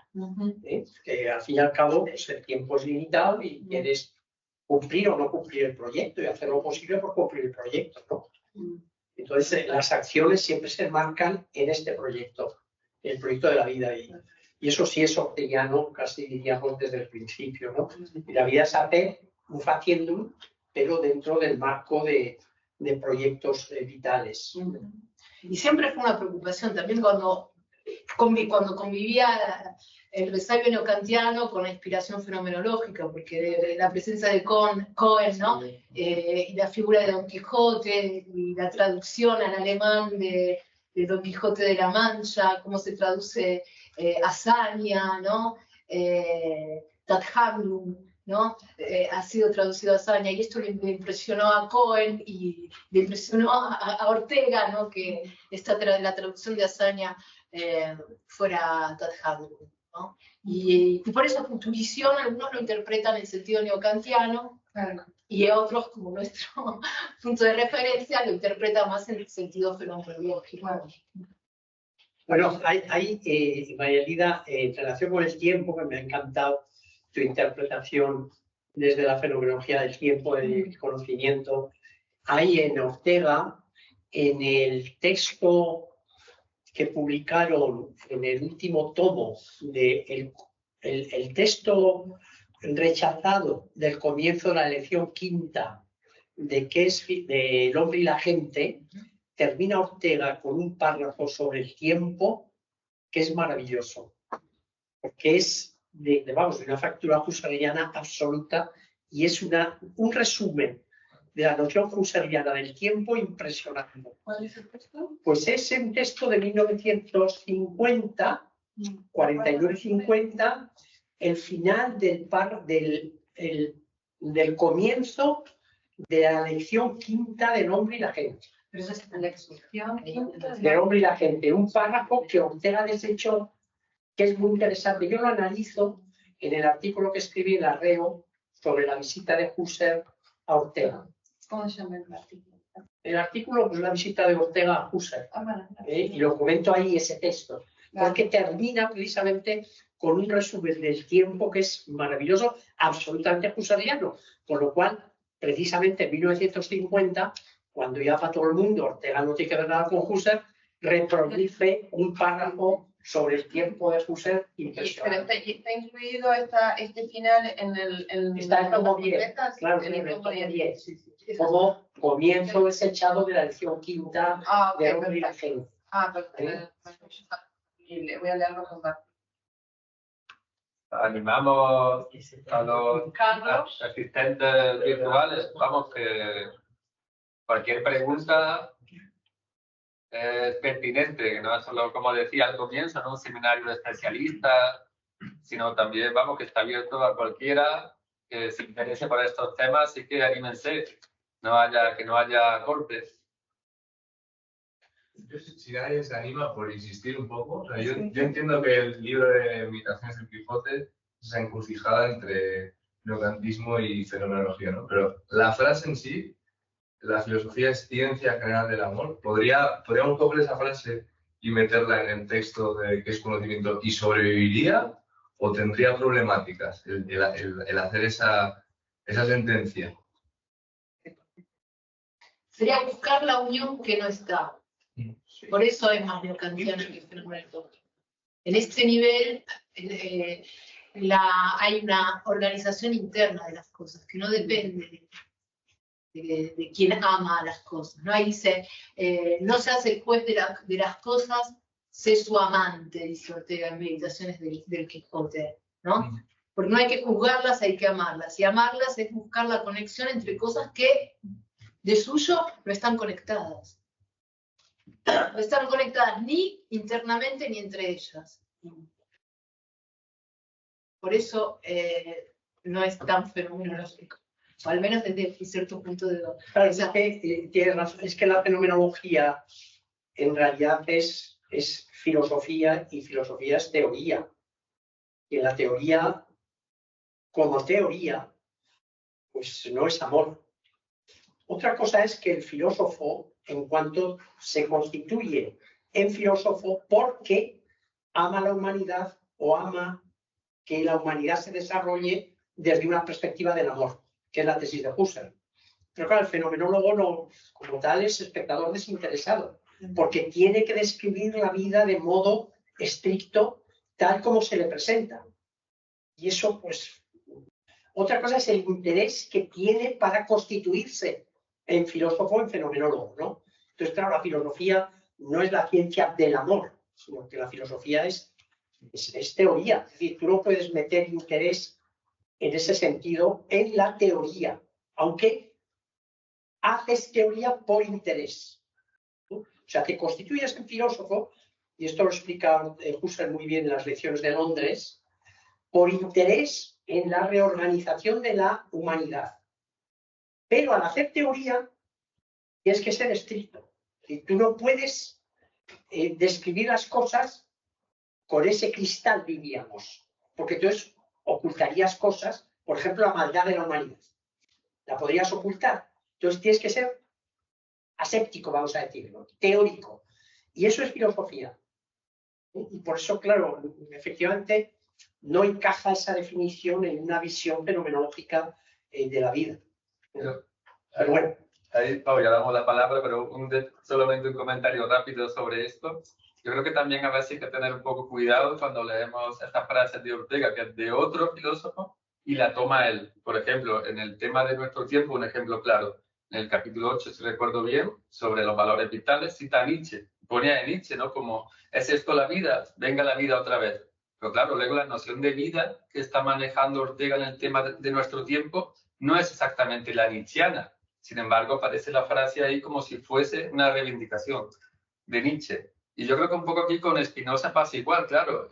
Que al fin y al cabo pues, el tiempo es limitado y quieres cumplir o no cumplir el proyecto y hacer lo posible por cumplir el proyecto, ¿no? Entonces las acciones siempre se enmarcan en este proyecto, el proyecto de la vida. Y eso sí es orteguiano, casi diríamos desde el principio, ¿no? Y la vida se hace un faciendum, pero dentro del marco de proyectos vitales. Y siempre fue una preocupación también cuando convivía el resabio neocantiano con la inspiración fenomenológica, porque de la presencia de Cohen, ¿no? Y la figura de Don Quijote, y la traducción al alemán de Don Quijote de la Mancha, cómo se traduce hazaña, ¿no? Tathandlung, ¿no? Ha sido traducido a hazaña, y esto le impresionó a Cohen y le impresionó a Ortega, ¿no? Que la traducción de hazaña fuera Tathandlung, ¿no? Y por eso Futurición algunos lo interpretan en sentido neocantiano, Claro. y otros, como nuestro punto de referencia, lo interpretan más en el sentido fenomenológico. Bueno, hay María Elida, en relación con el tiempo, que me ha encantado tu interpretación desde la fenomenología del tiempo, del conocimiento. Hay en Ortega, en el texto que publicaron en el último tomo el texto rechazado del comienzo de la lección quinta de qué es El hombre y la gente, termina Ortega con un párrafo sobre el tiempo que es maravilloso, porque es de una factura husserliana absoluta, y es un resumen de la noción husserliana del tiempo impresionante. ¿Cuál es el texto? Pues es un texto de 1950, 49-50, el final del comienzo de la lección quinta del hombre y la gente. Pero esa es la exposición Del hombre y la gente, un párrafo que Ortega ha deshecho, que es muy interesante. Yo lo analizo en el artículo que escribí en Arreo sobre la visita de Husserl a Ortega. ¿Cómo se llama el artículo? El artículo es la visita de Ortega a Husserl, Bueno, y lo comento ahí ese texto, porque termina precisamente con un resumen del tiempo que es maravilloso, absolutamente husserliano, con lo cual, precisamente en 1950, cuando ya para todo el mundo Ortega no tiene que ver nada con Husserl, reproduce un párrafo sobre el tiempo de Husserl pero impresionante. está incluido este final en Está en tomo 10, completas, claro, en en el el tomo tomo 10. 10. Sí. Como comienzo desechado de la lección quinta Ok, de hombre y la gente. perfecto. Le voy a leerlo con más. Animamos a los Carlos. asistentes virtuales, vamos, que cualquier pregunta es pertinente, que no es solo, como decía al comienzo, ¿no? Un seminario de especialistas, sino también, vamos, que está abierto a cualquiera que se interese por estos temas, así que anímense, que no haya golpes. Si nadie se anima, por insistir un poco, o sea, yo entiendo que el libro de Meditaciones del Quijote es esa encrucijada entre neocantismo y fenomenología, ¿no? Pero la frase en sí, la filosofía es ciencia general del amor, ¿podríamos coger esa frase y meterla en el texto de qué es conocimiento y sobreviviría, o tendría problemáticas el hacer esa sentencia? Sería buscar la unión que no está. Por eso es más neocantiano que fenomenológico. En este nivel hay una organización interna de las cosas que no depende de quien ama las cosas, ¿no? Ahí dice, no se hace el juez de las cosas, sé su amante, dice Ortega en Meditaciones del Quijote, ¿no? Porque no hay que juzgarlas, hay que amarlas. Y amarlas es buscar la conexión entre cosas que de suyo no están conectadas. No están conectadas ni internamente ni entre ellas. Por eso no es tan fenomenológico. O al menos desde cierto punto de vista. Claro, tienes razón, es que la fenomenología en realidad es filosofía, y filosofía es teoría. Y en la teoría, como teoría, pues no es amor. Otra cosa es que el filósofo, en cuanto se constituye en filósofo, porque ama la humanidad o ama que la humanidad se desarrolle desde una perspectiva del amor, que es la tesis de Husserl. Pero claro, el fenomenólogo no, como tal, es espectador desinteresado, porque tiene que describir la vida de modo estricto, tal como se le presenta. Y eso, pues, otra cosa es el interés que tiene para constituirse en filósofo o en fenomenólogo, ¿no? Entonces, claro, la filosofía no es la ciencia del amor, sino que la filosofía es teoría. Es decir, tú no puedes meter interés en ese sentido en la teoría, aunque haces teoría por interés. O sea, te constituyes en filósofo, y esto lo explica Husserl muy bien en las lecciones de Londres, por interés en la reorganización de la humanidad. Pero al hacer teoría, tienes que ser estricto. Y tú no puedes describir las cosas con ese cristal, diríamos, porque entonces ocultarías cosas, por ejemplo, la maldad de la humanidad. La podrías ocultar. Entonces tienes que ser aséptico, vamos a decirlo, teórico. Y eso es filosofía. Y por eso, claro, efectivamente, no encaja esa definición en una visión fenomenológica de la vida. Pero bueno. Ahí, Pau, ya damos la palabra, pero solamente un comentario rápido sobre esto. Yo creo que también a veces hay que tener un poco cuidado cuando leemos esta frase de Ortega, que es de otro filósofo, y la toma él. Por ejemplo, en el tema de nuestro tiempo, un ejemplo claro. En el capítulo 8, si recuerdo bien, sobre los valores vitales, cita a Nietzsche. Ponía a Nietzsche, ¿no? Como, ¿es esto la vida? Venga la vida otra vez. Pero claro, luego la noción de vida que está manejando Ortega en el tema de nuestro tiempo no es exactamente la nietzschiana. Sin embargo, aparece la frase ahí como si fuese una reivindicación de Nietzsche. Y yo creo que un poco aquí con Spinoza pasa igual, claro.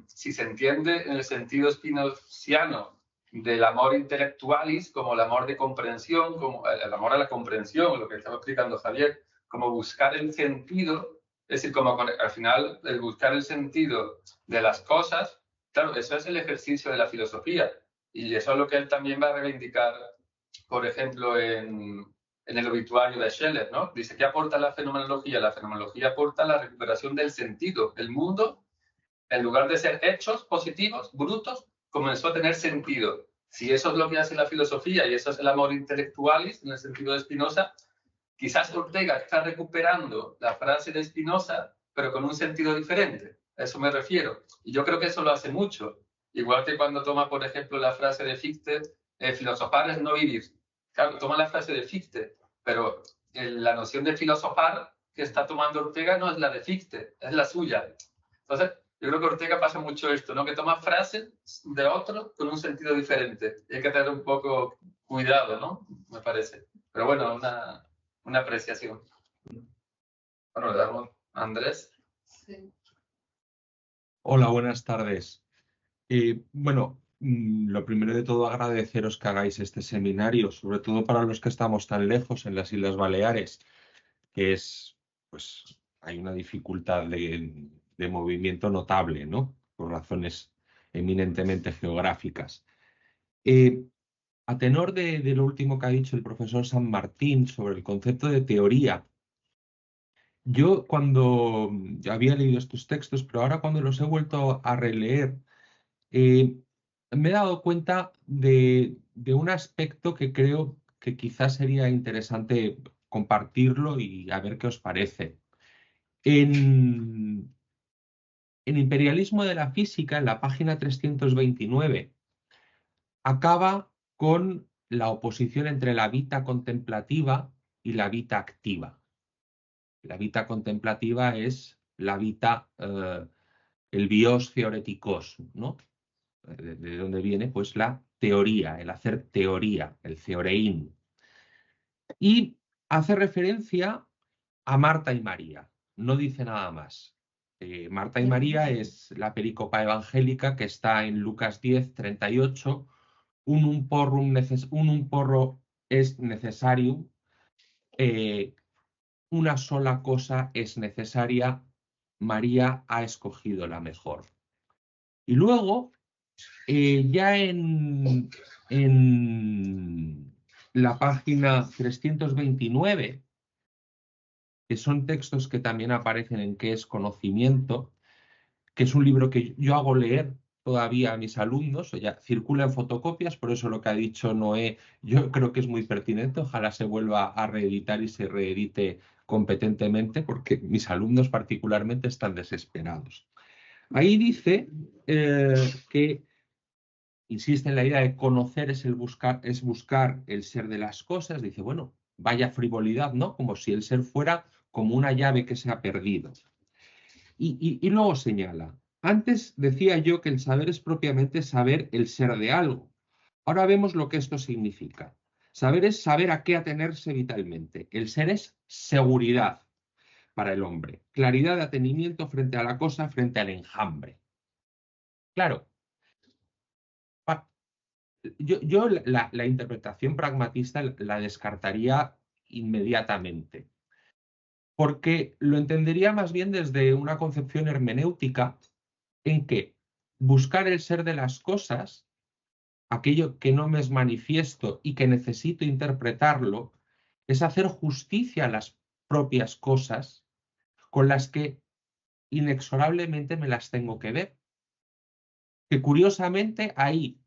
Si se entiende en el sentido spinoziano del amor intelectualis como el amor de comprensión, como el amor a la comprensión, lo que estaba explicando Javier, como buscar el sentido, es decir, como al final el buscar el sentido de las cosas, claro, eso es el ejercicio de la filosofía. Y eso es lo que él también va a reivindicar, por ejemplo, en el obituario de Scheller, ¿no? Dice, ¿qué aporta la fenomenología? La fenomenología aporta la recuperación del sentido. El mundo, en lugar de ser hechos positivos, brutos, comenzó a tener sentido. Si eso es lo que hace la filosofía y eso es el amor intelectualis, en el sentido de Spinoza, quizás Ortega está recuperando la frase de Spinoza, pero con un sentido diferente. A eso me refiero. Y yo creo que eso lo hace mucho. Igual que cuando toma, por ejemplo, la frase de Fichte, filosofar es no vivir. Claro, toma la frase de Fichte, pero la noción de filosofar que está tomando Ortega no es la de Fichte, es la suya. Entonces, yo creo que Ortega pasa mucho esto, ¿no? Que toma frases de otros con un sentido diferente. Y hay que tener un poco cuidado, ¿no? Me parece. Pero bueno, una apreciación. Bueno, le damos a Andrés. Sí. Hola, buenas tardes. Bueno, lo primero de todo agradeceros que hagáis este seminario, sobre todo para los que estamos tan lejos en las Islas Baleares, que es, pues, hay una dificultad de movimiento notable, ¿no? Por razones eminentemente geográficas. A tenor de lo último que ha dicho el profesor San Martín sobre el concepto de teoría, yo cuando ya había leído estos textos, pero ahora cuando los he vuelto a releer, me he dado cuenta de un aspecto que creo que quizás sería interesante compartirlo y a ver qué os parece. En Imperialismo de la Física, en la página 329, acaba con la oposición entre la vita contemplativa y la vita activa. La vita contemplativa es la vita, el bios theoretikos, ¿no? De donde viene pues la teoría, el hacer teoría, el theorein. Y hace referencia a Marta y María, no dice nada más. Marta y María es la pericopa evangélica que está en Lucas 10, 38. Unum porro es necessarium, una sola cosa es necesaria, María ha escogido la mejor. Y luego, ya en la página 329, que son textos que también aparecen en ¿Qué es conocimiento?, que es un libro que yo hago leer todavía a mis alumnos, o ya circula en fotocopias, por eso lo que ha dicho Noé, yo creo que es muy pertinente, ojalá se vuelva a reeditar y se reedite competentemente, porque mis alumnos particularmente están desesperados. Ahí dice que insiste en la idea de conocer es buscar el ser de las cosas. Dice, bueno, vaya frivolidad, ¿no? Como si el ser fuera como una llave que se ha perdido. Y luego señala, antes decía yo que el saber es propiamente saber el ser de algo. Ahora vemos lo que esto significa. Saber es saber a qué atenerse vitalmente. El ser es seguridad para el hombre, claridad de atenimiento frente a la cosa, frente al enjambre. Claro, yo la interpretación pragmatista la descartaría inmediatamente, porque lo entendería más bien desde una concepción hermenéutica en que buscar el ser de las cosas, aquello que no me es manifiesto y que necesito interpretarlo, es hacer justicia a las propias cosas con las que inexorablemente me las tengo que ver. Que curiosamente ahí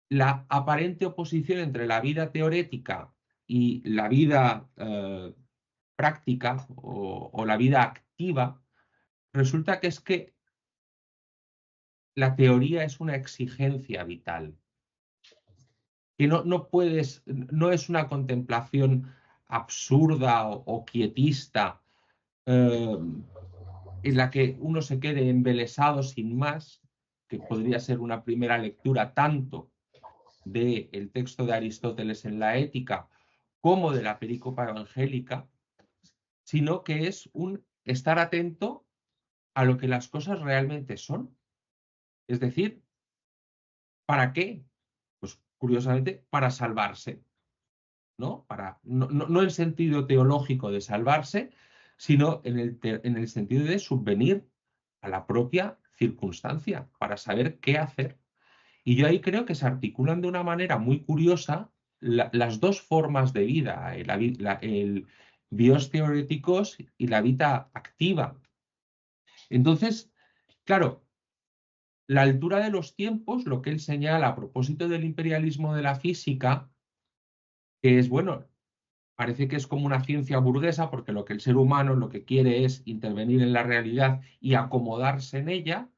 la aparente oposición entre la vida teorética y la vida práctica o la vida activa, resulta que es que la teoría es una exigencia vital. Que no es una contemplación absurda o quietista en la que uno se quede embelesado sin más, que podría ser una primera lectura tanto del texto de Aristóteles en la Ética como de la Pericopa Evangélica, sino que es un estar atento a lo que las cosas realmente son. Es decir, ¿para qué? Pues curiosamente, para salvarse, ¿no? No en sentido teológico de salvarse, sino en el sentido de subvenir a la propia circunstancia, para saber qué hacer. Y yo ahí creo que se articulan de una manera muy curiosa las dos formas de vida, el bios theoretikos y la vida activa. Entonces, claro, la altura de los tiempos, lo que él señala a propósito del imperialismo de la física, que es, bueno, parece que es como una ciencia burguesa, porque lo que el ser humano lo que quiere es intervenir en la realidad y acomodarse en ella.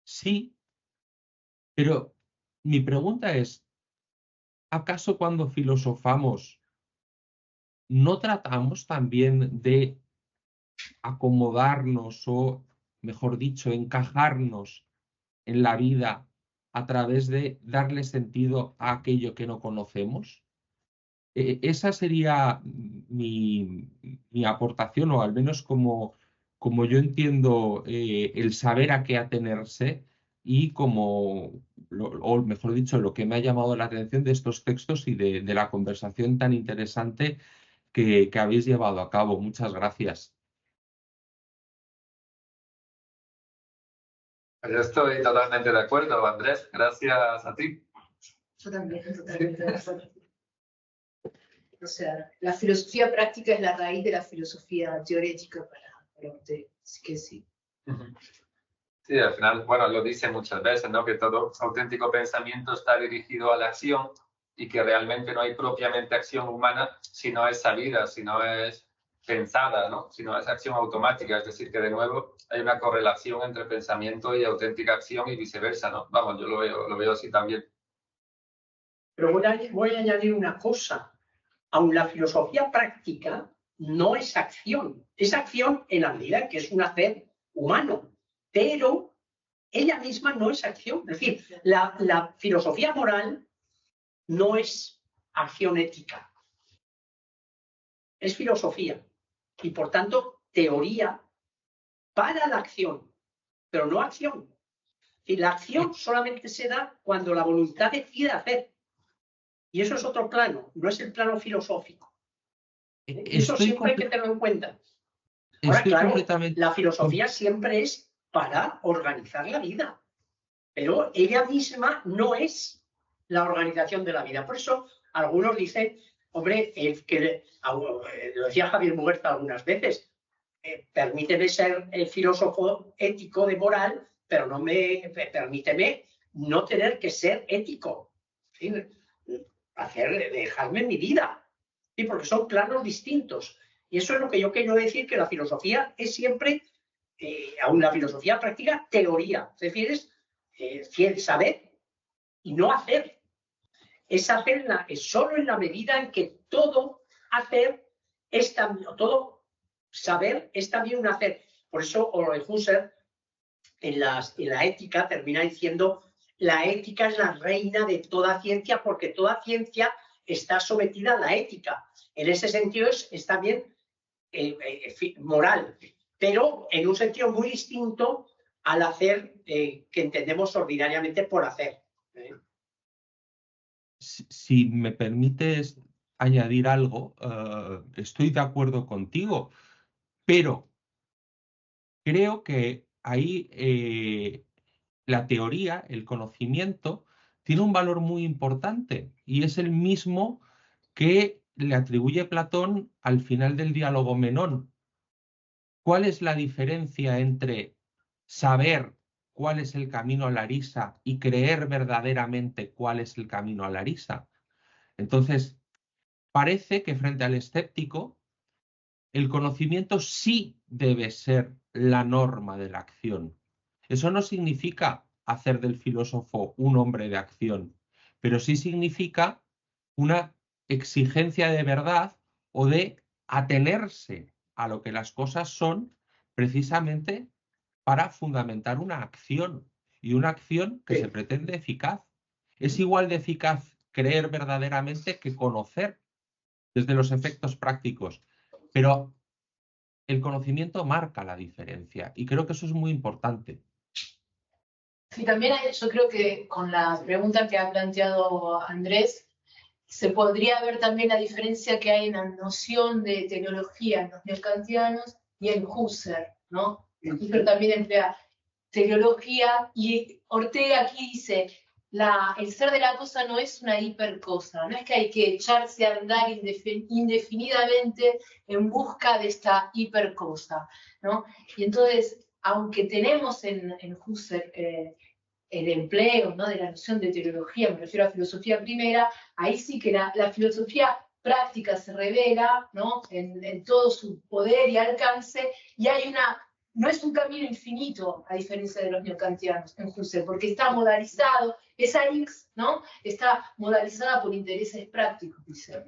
Sí, pero mi pregunta es, ¿acaso cuando filosofamos no tratamos también de acomodarnos o, mejor dicho, encajarnos en la vida a través de darle sentido a aquello que no conocemos? Esa sería mi aportación, o al menos como yo entiendo el saber a qué atenerse y o mejor dicho, lo que me ha llamado la atención de estos textos y de la conversación tan interesante que habéis llevado a cabo. Muchas gracias. Yo estoy totalmente de acuerdo, Andrés. Gracias a ti. Yo también, totalmente de acuerdo. O sea, la filosofía práctica es la raíz de la filosofía teorética para usted. Así que sí. Sí, al final, bueno, lo dice muchas veces, ¿no? Que todo auténtico pensamiento está dirigido a la acción y que realmente no hay propiamente acción humana si no es sabida, si no es pensada, ¿no? Si no es acción automática. Es decir, que de nuevo hay una correlación entre pensamiento y auténtica acción y viceversa, ¿no? Vamos, yo lo veo así también. Pero voy a añadir una cosa. Aun la filosofía práctica no es acción. Es acción en la medida en que es un hacer humano, pero ella misma no es acción. Es decir, la filosofía moral no es acción ética. Es filosofía y, por tanto, teoría para la acción, pero no acción. Y la acción solamente se da cuando la voluntad decide hacer. Y eso es otro plano, no es el plano filosófico. Eso siempre hay que tenerlo en cuenta. Ahora, claro, la filosofía siempre es para organizar la vida, pero ella misma no es la organización de la vida. Por eso algunos dicen, hombre, lo decía Javier Muguerza algunas veces, permíteme ser filósofo ético de moral, pero permíteme no tener que ser ético. ¿Sí? Dejarme mi vida. ¿Sí? Porque son planos distintos. Y eso es lo que yo quiero decir, que la filosofía es siempre, aún la filosofía práctica, teoría. Es decir, es saber y no hacer. Es hacer solo en la medida en que todo hacer es también, todo saber es también un hacer. Por eso Husserl en la ética termina diciendo: la ética es la reina de toda ciencia, porque toda ciencia está sometida a la ética. En ese sentido es también moral, pero en un sentido muy distinto al hacer que entendemos ordinariamente por hacer. Si me permites añadir algo, estoy de acuerdo contigo, pero creo que ahí la teoría, el conocimiento, tiene un valor muy importante y es el mismo que le atribuye Platón al final del diálogo Menón. ¿Cuál es la diferencia entre saber cuál es el camino a Larisa y creer verdaderamente cuál es el camino a Larisa? Entonces, parece que frente al escéptico, el conocimiento sí debe ser la norma de la acción. Eso no significa hacer del filósofo un hombre de acción, pero sí significa una exigencia de verdad o de atenerse a lo que las cosas son precisamente para fundamentar una acción, y una acción que se pretende eficaz. Es igual de eficaz creer verdaderamente que conocer desde los efectos prácticos, pero el conocimiento marca la diferencia y creo que eso es muy importante. Sí, también yo creo que con la pregunta que ha planteado Andrés, se podría ver también la diferencia que hay en la noción de teleología en los neokantianos y en Husserl, ¿no? Husserl también emplea teleología y Ortega aquí dice, el ser de la cosa no es una hipercosa, no es que hay que echarse a andar indefinidamente en busca de esta hipercosa, ¿no? Y entonces, aunque tenemos en Husserl el empleo, ¿no?, de la noción de teleología, me refiero a filosofía primera, ahí sí que la filosofía práctica se revela, ¿no?, en todo su poder y alcance, y no es un camino infinito, a diferencia de los neokantianos en Husserl, porque está modalizado, esa X, ¿no?, está modalizada por intereses prácticos, dice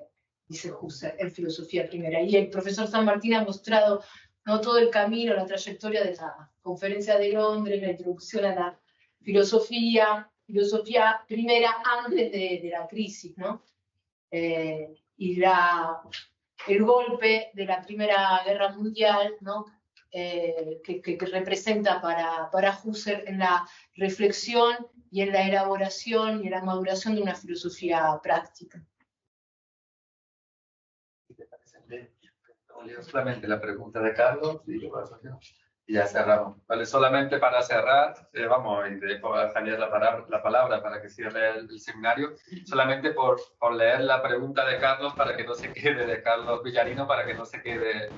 Husserl, en filosofía primera. Y el profesor San Martín ha mostrado, ¿no?, todo el camino, la trayectoria de la Conferencia de Londres, la introducción a la filosofía primera antes de la crisis, ¿no? Y el golpe de la Primera Guerra Mundial, ¿no?, que representa para Husserl en la reflexión y en la elaboración y en la maduración de una filosofía práctica. Solamente la pregunta de Carlos y ya cerramos. Vale, solamente para cerrar, vamos, y dejo a Javier la palabra para que cierre el seminario, solamente por leer la pregunta de Carlos para que no se quede, de Carlos Villarino, para que no se quede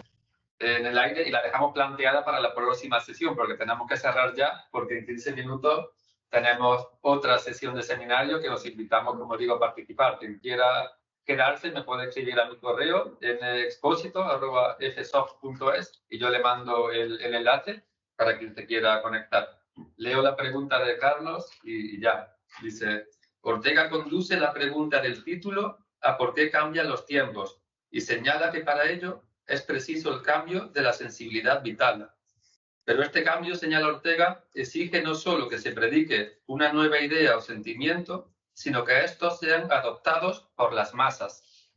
en el aire, y la dejamos planteada para la próxima sesión, porque tenemos que cerrar ya, porque en 15 minutos tenemos otra sesión de seminario que os invitamos, como digo, a participar. Quien quiera quedarse me puede escribir a mi correo en exposito@fsoft.es y yo le mando el enlace para quien se quiera conectar. Leo la pregunta de Carlos y ya. Dice, Ortega conduce la pregunta del título a por qué cambian los tiempos y señala que para ello es preciso el cambio de la sensibilidad vital. Pero este cambio, señala Ortega, exige no solo que se predique una nueva idea o sentimiento, sino que estos sean adoptados por las masas.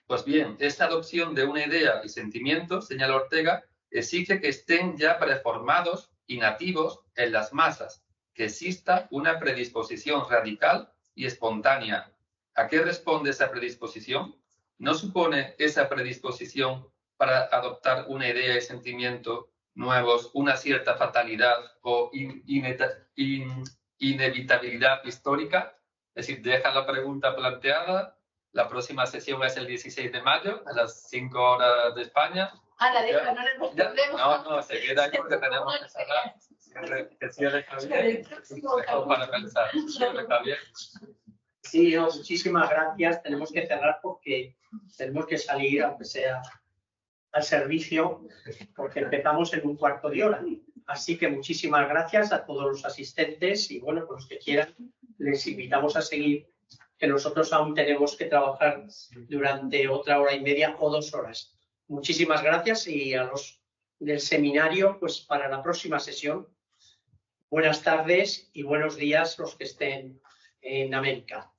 Pues bien, esta adopción de una idea y sentimiento, señala Ortega, exige que estén ya preformados y nativos en las masas, que exista una predisposición radical y espontánea. ¿A qué responde esa predisposición? ¿No supone esa predisposición para adoptar una idea y sentimiento nuevos una cierta fatalidad o inevitabilidad histórica? Es decir, deja la pregunta planteada. La próxima sesión es el 16 de mayo a las 5 horas de España. Ah, la deja, no le respondemos. No, se queda ahí porque tenemos que cerrar. Que cierre Javier. Para pensar. Cierre Javier. Sí, no, muchísimas gracias. Tenemos que cerrar porque tenemos que salir, aunque sea al servicio, porque empezamos en un cuarto de hora. Así que muchísimas gracias a todos los asistentes y bueno, pues los que quieran, les invitamos a seguir, que nosotros aún tenemos que trabajar durante otra hora y media o 2 horas. Muchísimas gracias y a los del seminario, pues para la próxima sesión, buenas tardes y buenos días los que estén en América.